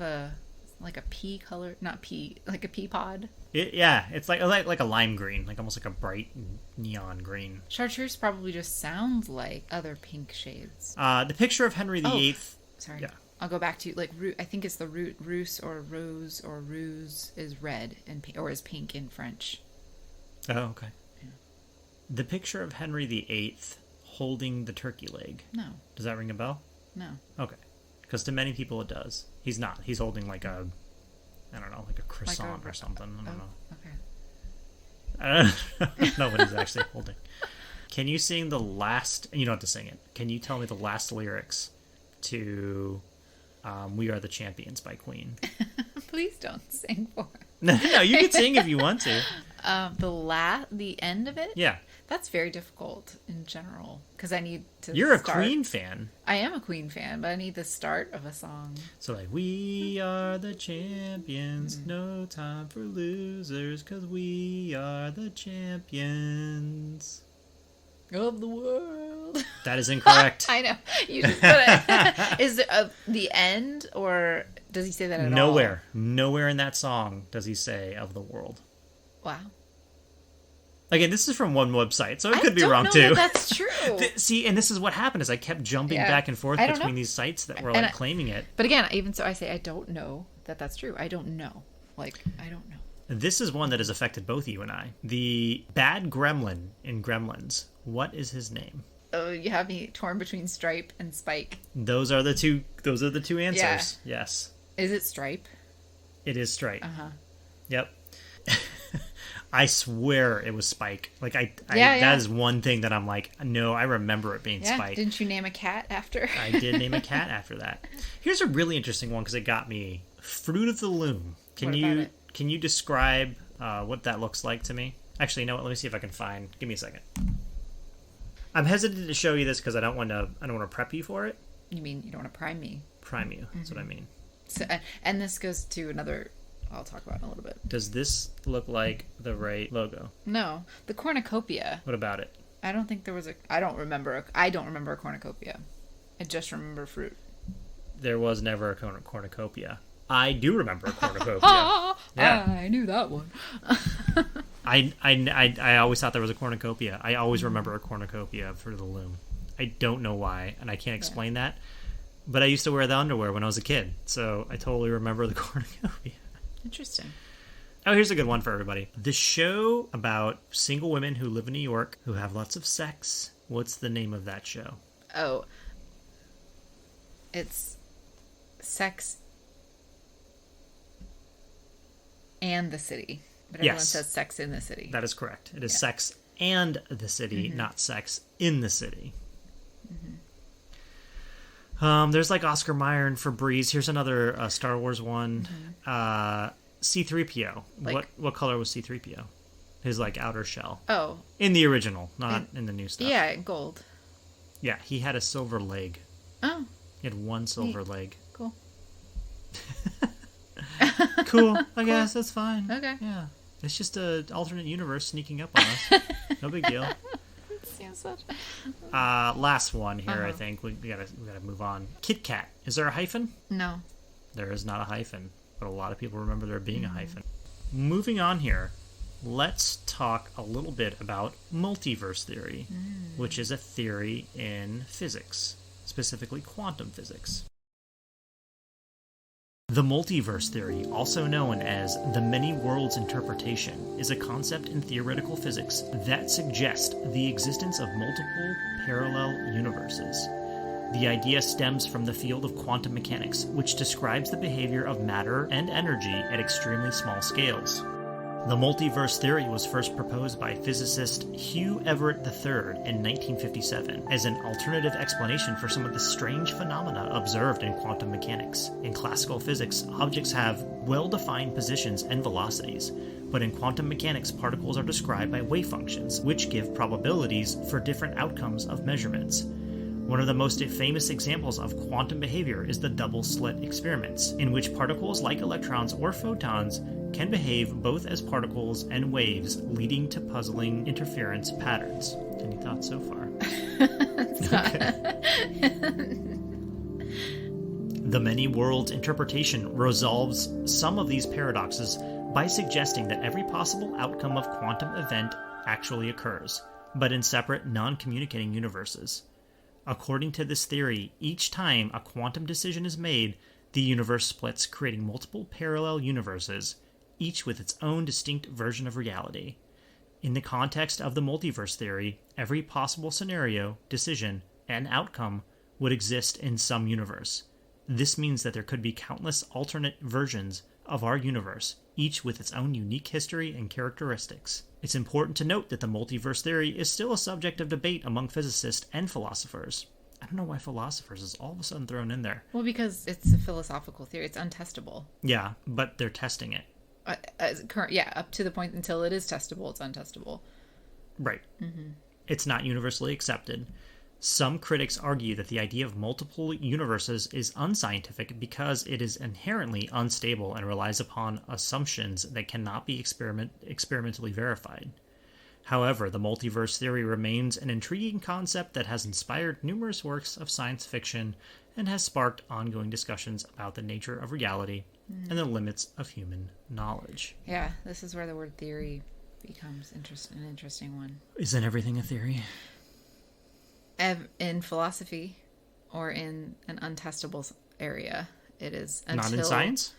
like a pea color, not pea, like a pea pod. It's like a lime green, like almost like a bright neon green. Chartreuse probably just sounds like other pink shades. The picture of Henry VIII. Sorry. Yeah. I'll go back to like I think it's the root ruse or rose or ruse is red or is pink in French. Oh, okay. Yeah. The picture of Henry VIII holding the turkey leg. No. Does that ring a bell? No. Okay. Because to many people it does. He's not. He's holding like a croissant or something. I don't know. Okay. I don't know what he's actually holding. Can you sing the last... You don't have to sing it. Can you tell me the last lyrics to We Are the Champions by Queen? Please don't sing for it. No, you can sing if you want to. The end of it? Yeah. That's very difficult in general because I need to. You're a Queen fan. I am a Queen fan, but I need the start of a song. So like, we are the champions, no time for losers, because we are the champions of the world. That is incorrect. I know. You just put it. Is it the end, or does he say that at all? Nowhere in that song does he say of the world. Wow. Again, this is from one website, so it could be wrong too. I don't know that that's true. See, and this is what happened: is I kept jumping back and forth between these sites that were like claiming it. But again, even so, I say I don't know that that's true. I don't know. Like, I don't know. This is one that has affected both you and I. The bad gremlin in Gremlins. What is his name? Oh, you have me torn between Stripe and Spike. Those are the two answers. Yeah. Yes. Is it Stripe? It is Stripe. Uh-huh. Yep. I swear it was Spike. Like yeah. That is one thing that I'm like, no, I remember it being Spike. Didn't you name a cat after? I did name a cat after that. Here's a really interesting one because it got me. Fruit of the Loom. Can you describe what that looks like to me? Actually, you know what? Let me see if I can find. Give me a second. I'm hesitant to show you this because I don't want to prep you for it. You mean you don't want to prime me? Prime you. That's what I mean. So, and this goes to another. I'll talk about in a little bit. Does this look like the right logo? No, the cornucopia. What about it? I don't think there was a. I don't remember a cornucopia. I just remember fruit. There was never a cornucopia. I do remember a cornucopia. Yeah. I knew that one. I always thought there was a cornucopia. I always remember a cornucopia for the Loom. I don't know why, and I can't explain that. But I used to wear the underwear when I was a kid, so I totally remember the cornucopia. Interesting. Oh, here's a good one for everybody. The show about single women who live in New York who have lots of sex. What's the name of that show? Oh. It's Sex and the City. But everyone says Sex in the City. That is correct. It is Sex and the City, not Sex in the City. Mm-hmm. There's like Oscar Mayer and Febreze. Here's another Star Wars one. Mm-hmm. C-3PO. What color was C-3PO? His like outer shell. Oh. In the original, not in the new stuff. Yeah, gold. Yeah, he had a silver leg. Oh. He had one silver leg. Cool. Cool. I guess that's fine. Okay. Yeah. It's just an alternate universe sneaking up on us. No big deal. Last one here, I think. We gotta move on. Kit Kat. Is there a hyphen? No. There is not a hyphen, but a lot of people remember there being a hyphen. Moving on here. let's talk a little bit about multiverse theory, which is a theory in physics, specifically quantum physics. The multiverse theory, also known as the many worlds interpretation, is a concept in theoretical physics that suggests the existence of multiple parallel universes. The idea stems from the field of quantum mechanics, which describes the behavior of matter and energy at extremely small scales. The multiverse theory was first proposed by physicist Hugh Everett III in 1957 as an alternative explanation for some of the strange phenomena observed in quantum mechanics. In classical physics, objects have well-defined positions and velocities, but in quantum mechanics, particles are described by wave functions, which give probabilities for different outcomes of measurements. One of the most famous examples of quantum behavior is the double-slit experiments, in which particles like electrons or photons can behave both as particles and waves, leading to puzzling interference patterns. Any thoughts so far? The many worlds interpretation resolves some of these paradoxes by suggesting that every possible outcome of quantum event actually occurs, but in separate, non-communicating universes. According to this theory, each time a quantum decision is made, the universe splits, creating multiple parallel universes, each with its own distinct version of reality. In the context of the multiverse theory, every possible scenario, decision, and outcome would exist in some universe. This means that there could be countless alternate versions of our universe, each with its own unique history and characteristics. It's important to note that the multiverse theory is still a subject of debate among physicists and philosophers. I don't know why philosophers is all of a sudden thrown in there. Well, because it's a philosophical theory. It's untestable. Yeah, but they're testing it. Up to the point until it is testable, it's untestable. Right. Mm-hmm. It's not universally accepted. Some critics argue that the idea of multiple universes is unscientific because it is inherently unstable and relies upon assumptions that cannot be experimentally verified. However, the multiverse theory remains an intriguing concept that has inspired numerous works of science fiction and has sparked ongoing discussions about the nature of reality and the limits of human knowledge. Yeah, this is where the word theory becomes an interesting one. Isn't everything a theory? In philosophy or in an untestable area, it is. Not in science?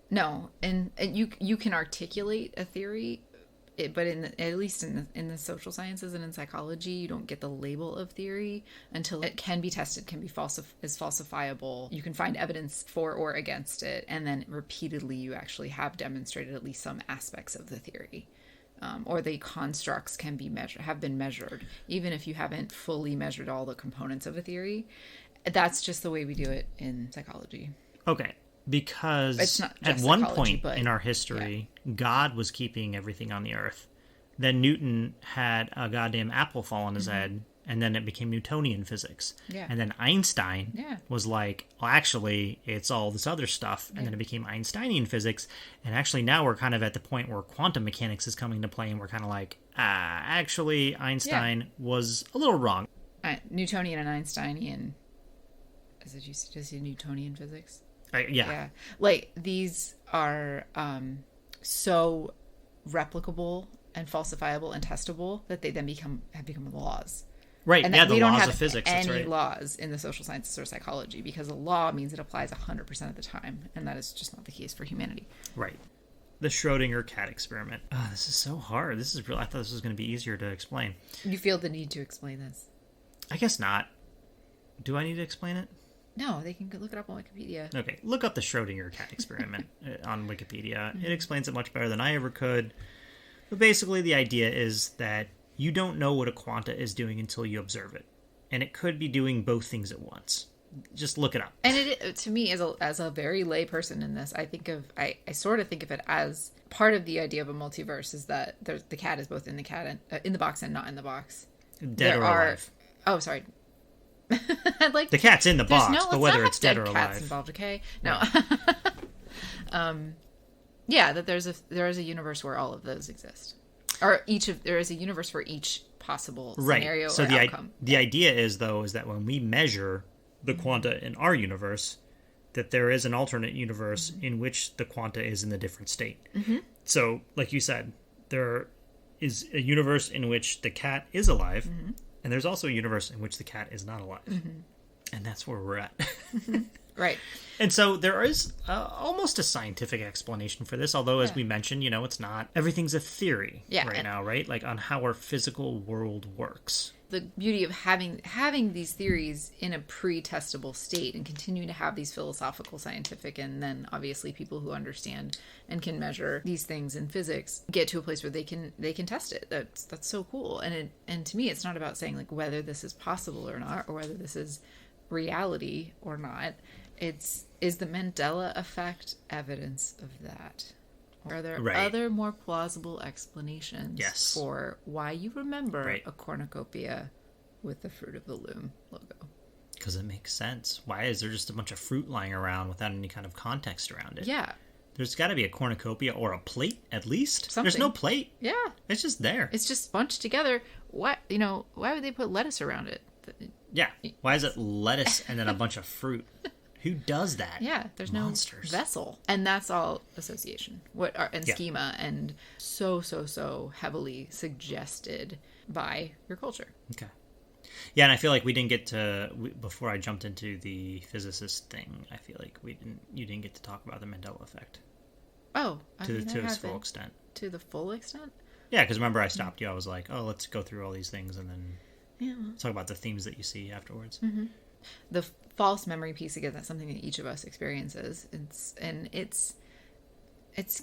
No, and you can articulate a theory, but at least in the social sciences and in psychology, you don't get the label of theory until it can be tested, can be is falsifiable. You can find evidence for or against it, and then repeatedly you actually have demonstrated at least some aspects of the theory. Or the constructs can be have been measured, even if you haven't fully measured all the components of a theory. That's just the way we do it in psychology. Okay, because it's not just at one point in our history, God was keeping everything on the earth. Then Newton had a goddamn apple fall on his head, and then it became Newtonian physics. Yeah. And then Einstein was like, well, actually, it's all this other stuff. And then it became Einsteinian physics. And actually now we're kind of at the point where quantum mechanics is coming to play, and we're kind of like, actually, Einstein was a little wrong. Newtonian and Einsteinian, did you say Newtonian physics? Yeah. Like, these are so replicable and falsifiable and testable that they then have become laws. Right, and the we don't laws have of physics. any laws in the social sciences or psychology, because a law means it applies 100% of the time, and that is just not the case for humanity. Right. The Schrödinger cat experiment. Oh, this is so hard. This is real. I thought this was going to be easier to explain. You feel the need to explain this? I guess not. Do I need to explain it? No, they can look it up on Wikipedia. Okay, look up the Schrödinger cat experiment on Wikipedia. It explains it much better than I ever could. But basically the idea is that you don't know what a quanta is doing until you observe it. And it could be doing both things at once. Just look it up. And it, to me, as a very lay person in this, I sort of think of it as part of the idea of a multiverse is that the cat is both in the box and not in the box. Dead or alive. Oh, sorry. The cat's in the box, but whether it's dead or alive. Cats involved, okay? No. That there is a universe where all of those exist. Or there is a universe for each possible scenario or outcome. The idea is that when we measure the quanta in our universe, that there is an alternate universe in which the quanta is in a different state. Mm-hmm. So, like you said, there is a universe in which the cat is alive, and there's also a universe in which the cat is not alive. And that's where we're at. Right. And so there is almost a scientific explanation for this, although, as we mentioned, it's not. Everything's a theory right now, right? Like on how our physical world works. The beauty of having these theories in a pre-testable state and continuing to have these philosophical, scientific, and then obviously people who understand and can measure these things in physics get to a place where they can test it. That's so cool. And to me, it's not about saying like whether this is possible or not, or whether this is reality or not. Is the Mandela effect evidence of that? Or are there other more plausible explanations for why you remember a cornucopia with the Fruit of the Loom logo? Because it makes sense. Why is there just a bunch of fruit lying around without any kind of context around it? Yeah. There's got to be a cornucopia or a plate, at least. Something. There's no plate. Yeah. It's just there. It's just bunched together. Why would they put lettuce around it? Yeah. Why is it lettuce and then a bunch of fruit? Who does that? Yeah, there's Monsters. no vessel. And that's all association and schema and so heavily suggested by your culture. Okay. Yeah, and I feel like we didn't get to, before I jumped into the physicist thing, I feel like you didn't get to talk about the Mandela effect. Oh, to its full extent. To the full extent? Yeah, because remember I stopped you. I was like, oh, let's go through all these things and then talk about the themes that you see afterwards. Mm-hmm. The false memory piece, again, that's something that each of us experiences. It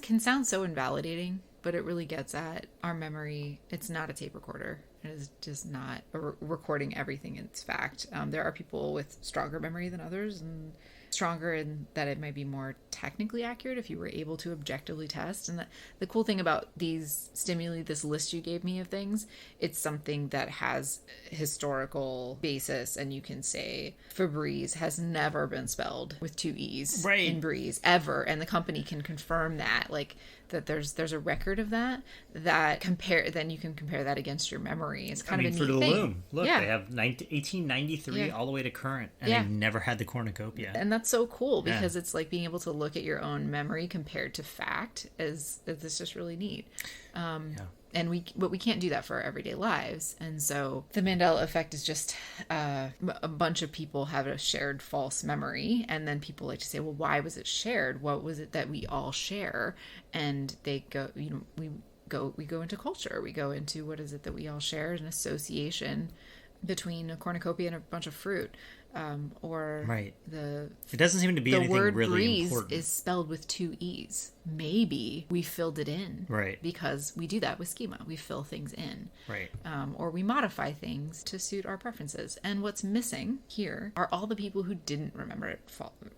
can sound so invalidating, but it really gets at our memory. It's not a tape recorder. It is just not recording everything in its fact. There are people with stronger memory than others, and stronger in that it might be more technically accurate if you were able to objectively test. And the cool thing about these stimuli, this list you gave me of things, it's something that has historical basis, and you can say Febreze has never been spelled with 2 E's in breeze ever, and the company can confirm that, like that there's a record of that then you can compare that against your memory. It's kind of a neat Fruit of the thing. Loom. Look, they have 1893 all the way to current, and they've never had the cornucopia. And that's so cool because it's like being able to look at your own memory compared to fact it's just really neat. And we can't do that for our everyday lives. And so the Mandela effect is just a bunch of people have a shared false memory. And then people like to say, well, why was it shared? What was it that we all share? And they go, we go into culture. We go into what is it that we all share, an association between a cornucopia and a bunch of fruit. It doesn't seem to be anything really important. The word breeze is spelled with 2 E's. Maybe we filled it in. Right. Because we do that with schema. We fill things in. Right. Or we modify things to suit our preferences. And what's missing here are all the people who didn't remember it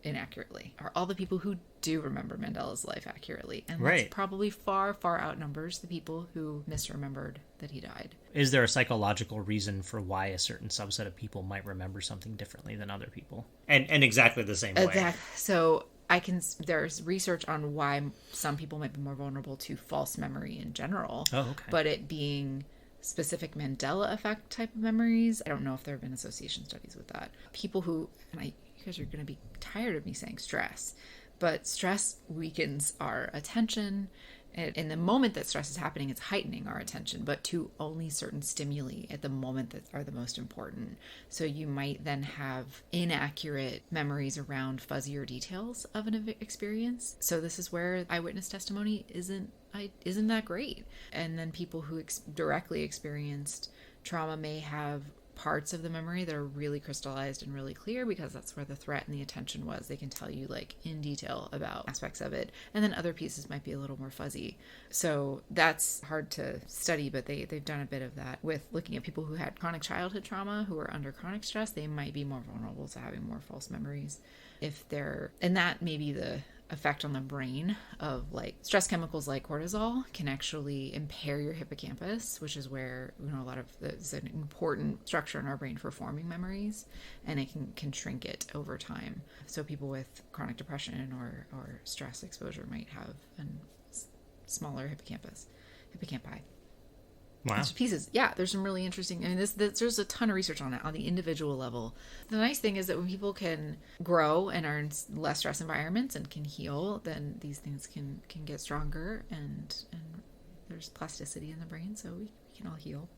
inaccurately. Are all the people who do remember Mandela's life accurately. And that's probably far, far outnumbers the people who misremembered that he died. Is there a psychological reason for why a certain subset of people might remember something differently than other people? And exactly the same way. So there's research on why some people might be more vulnerable to false memory in general. Oh, okay. But it being specific Mandela effect type of memories, I don't know if there have been association studies with that. People who, you guys are going to be tired of me saying stress, but stress weakens our attention. In the moment that stress is happening, it's heightening our attention, but to only certain stimuli at the moment that are the most important. So you might then have inaccurate memories around fuzzier details of an experience. So this is where eyewitness testimony isn't that great. And then people who directly experienced trauma may have parts of the memory that are really crystallized and really clear because that's where the threat and the attention was. They can tell you like in detail about aspects of it, and then other pieces might be a little more fuzzy. So that's hard to study, but they've done a bit of that with looking at people who had chronic childhood trauma, who are under chronic stress. They might be more vulnerable to having more false memories and that may be the effect on the brain of like stress chemicals like cortisol can actually impair your hippocampus, which is where a lot of it's an important structure in our brain for forming memories, and it can shrink it over time. So people with chronic depression or stress exposure might have a smaller hippocampi. Wow. There's pieces. Yeah, there's some really interesting. There's a ton of research on it on the individual level. The nice thing is that when people can grow and are in less stress environments and can heal, then these things can get stronger and there's plasticity in the brain, so we can all heal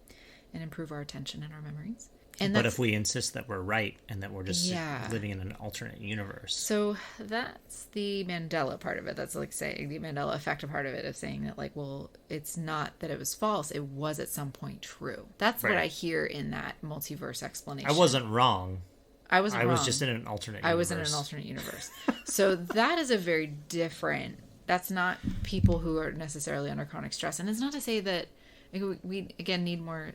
and improve our attention and our memories. But if we insist that we're right and that we're just living in an alternate universe. So that's the Mandela part of it. That's like saying the Mandela effect part of it, of saying that like, well, it's not that it was false. It was at some point true. That's what I hear in that multiverse explanation. I wasn't wrong. I was just in an alternate universe. I was in an alternate universe. So that is a very different, that's not people who are necessarily under chronic stress. And it's not to say that we again need more,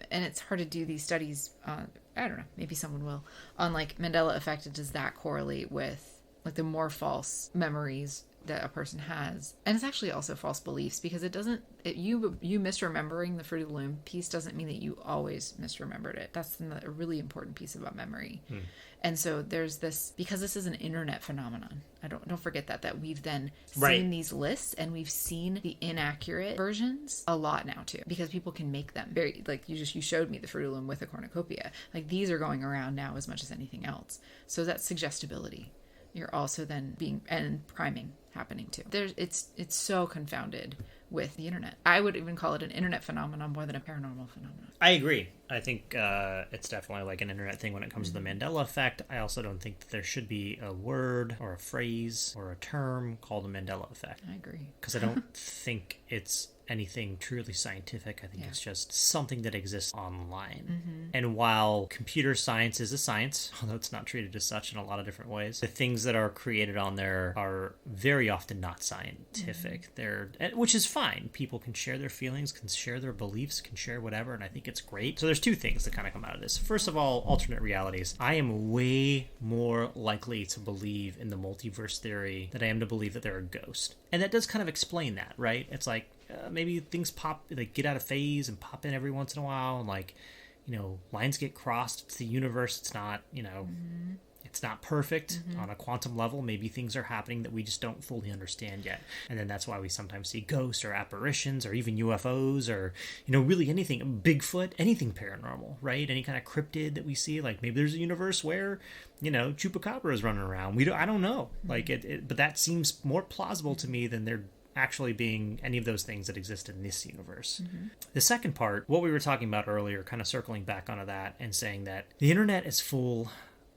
and it's hard to do these studies, I don't know, maybe someone will, on like Mandela effect. Does that correlate with like the more false memories that a person has? And it's actually also false beliefs, because it doesn't, you misremembering the Fruit of the Loom piece doesn't mean that you always misremembered it. That's a really important piece about memory. And so there's this, because this is an internet phenomenon. Don't forget that we've then seen these lists, and we've seen the inaccurate versions a lot now too, because people can make them very, like you showed me the Fruit of the Loom with a cornucopia. Like these are going around now as much as anything else. So that's suggestibility. You're also then and priming happening too. It's so confounded with the internet. I would even call it an internet phenomenon more than a paranormal phenomenon. I agree. I think it's definitely like an internet thing when it comes to the Mandela effect. I also don't think that there should be a word or a phrase or a term called a Mandela effect. I agree. Because I don't think it's anything truly scientific. I think it's just something that exists online. And while computer science is a science, although it's not treated as such in a lot of different ways, the things that are created on there are very often not scientific. Which is fine. People can share their feelings, can share their beliefs, can share whatever, and I think it's great. So there's two things that kind of come out of this. First of all, alternate realities. I am way more likely to believe in the multiverse theory than I am to believe that there are ghosts. And that does kind of explain that, right? It's like, maybe things get out of phase and pop in every once in a while, and like, lines get crossed. It's the universe. It's not, it's not perfect on a quantum level. Maybe things are happening that we just don't fully understand yet. And then that's why we sometimes see ghosts or apparitions or even UFOs or, really anything, Bigfoot, anything paranormal, right? Any kind of cryptid that we see, like maybe there's a universe where, Chupacabra is running around. I don't know. But that seems more plausible to me than there actually being any of those things that exist in this universe. The second part, what we were talking about earlier, kind of circling back onto that and saying that the internet is full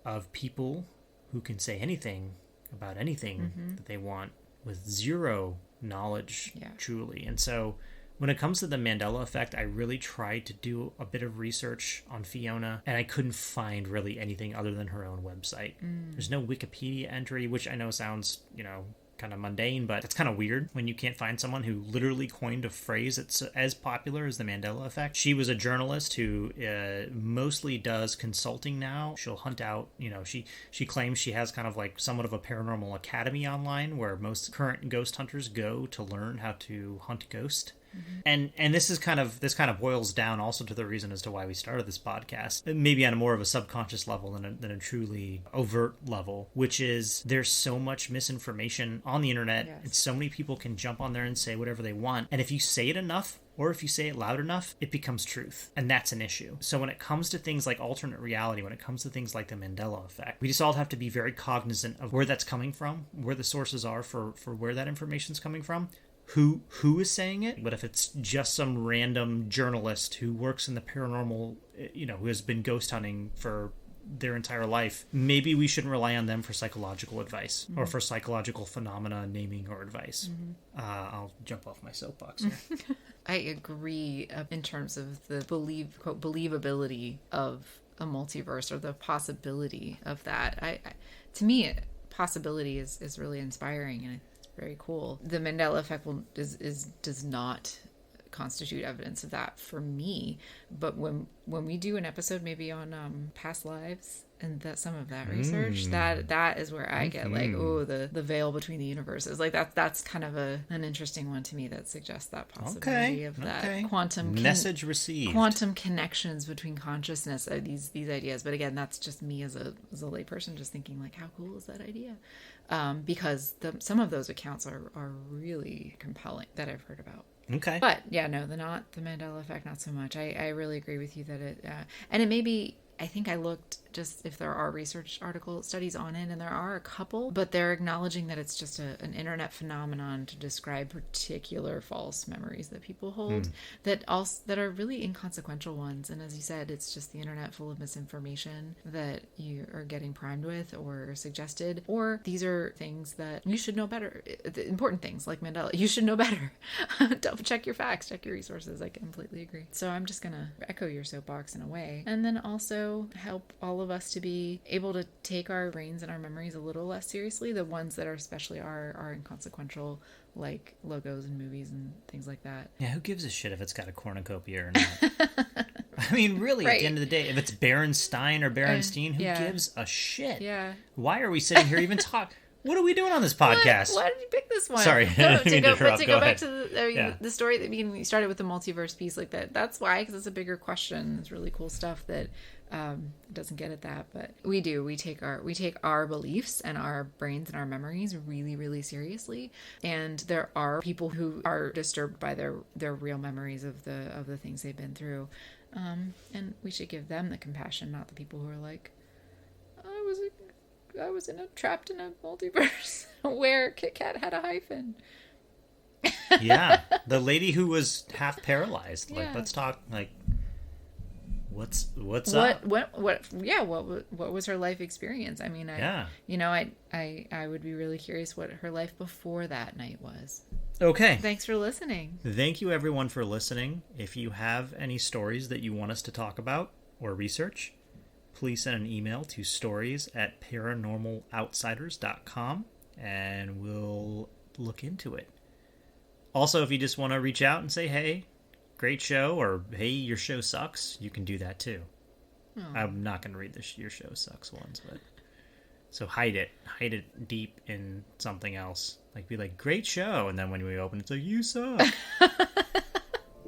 of people who can say anything about anything that they want with zero knowledge, truly. And so when it comes to the Mandela effect, I really tried to do a bit of research on Fiona, and I couldn't find really anything other than her own website. There's no Wikipedia entry, which I know sounds, kind of mundane, but it's kind of weird when you can't find someone who literally coined a phrase that's as popular as the Mandela effect. She was a journalist who mostly does consulting now. She'll hunt out, she claims she has kind of like somewhat of a paranormal academy online where most current ghost hunters go to learn how to hunt ghosts. And this kind of boils down also to the reason as to why we started this podcast, maybe on a more of a subconscious level than a truly overt level, which is there's so much misinformation on the internet, and so many people can jump on there and say whatever they want, and if you say it enough, or if you say it loud enough, it becomes truth. And that's an issue. So when it comes to things like alternate reality, when it comes to things like the Mandela effect, we just all have to be very cognizant of where that's coming from, where the sources are for where that information's coming from, who is saying it. But if it's just some random journalist who works in the paranormal, who has been ghost hunting for their entire life, maybe we shouldn't rely on them for psychological advice or for psychological phenomena naming or advice. I'll jump off my soapbox here. I agree in terms of the quote, believability of a multiverse, or the possibility of that. To me, possibility is really inspiring, and it's very cool. The Mandela effect does not constitute evidence of that for me, but when we do an episode maybe on past lives and some of that research, that is where I get like, the veil between the universes, like that's kind of an interesting one to me, that suggests that possibility of that quantum message received, quantum connections between consciousness, these ideas. But again, that's just me as a layperson just thinking like, how cool is that idea? Because some of those accounts are really compelling that I've heard about. Okay. But yeah, no, the Mandela effect, not so much. I really agree with you that it, and it may be, I think I looked just if there are research article studies on it, and there are a couple, but they're acknowledging that it's just an internet phenomenon to describe particular false memories that people hold that are really inconsequential ones. And as you said, it's just the internet full of misinformation that you are getting primed with or suggested, or these are things that you should know better. The important things like Mandela, you should know better. Double check your facts, check your resources. I completely agree. So I'm just gonna echo your soapbox in a way, and then also help all of us to be able to take our brains and our memories a little less seriously, the ones that are especially are inconsequential, like logos and movies and things like that. Yeah, who gives a shit if it's got a cornucopia or not? I mean, really, right. At the end of the day, if it's Berenstein or Berenstein, who gives a shit? Yeah. Why are we sitting here even talking? What are we doing on this podcast? Why did you pick this one? Sorry, to go back to the story that you started with the multiverse piece like that. That's why, because it's a bigger question. It's really cool stuff that doesn't get at that, but we do. We take our beliefs and our brains and our memories really, really seriously. And there are people who are disturbed by their real memories of the things they've been through, and we should give them the compassion, not the people who are like, I was trapped in a multiverse where Kit Kat had a hyphen. Yeah, the lady who was half paralyzed. Like, let's talk. Like, what's up? What was her life experience? I mean, I would be really curious what her life before that night was. Okay. Thanks for listening. Thank you, everyone, for listening. If you have any stories that you want us to talk about or research, please send an email to stories@paranormaloutsiders.com, and we'll look into it. Also, if you just want to reach out and say, hey, great show, or hey, your show sucks, you can do that too. Oh. I'm not going to read your show sucks ones, but so hide it deep in something else. Like, be like, great show, and then when we open it, it's like, you suck.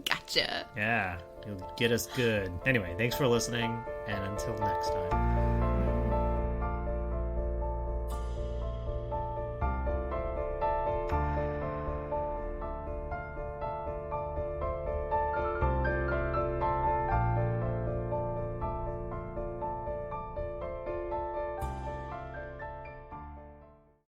Gotcha. Yeah, you'll get us good. Anyway, thanks for listening, and until next time.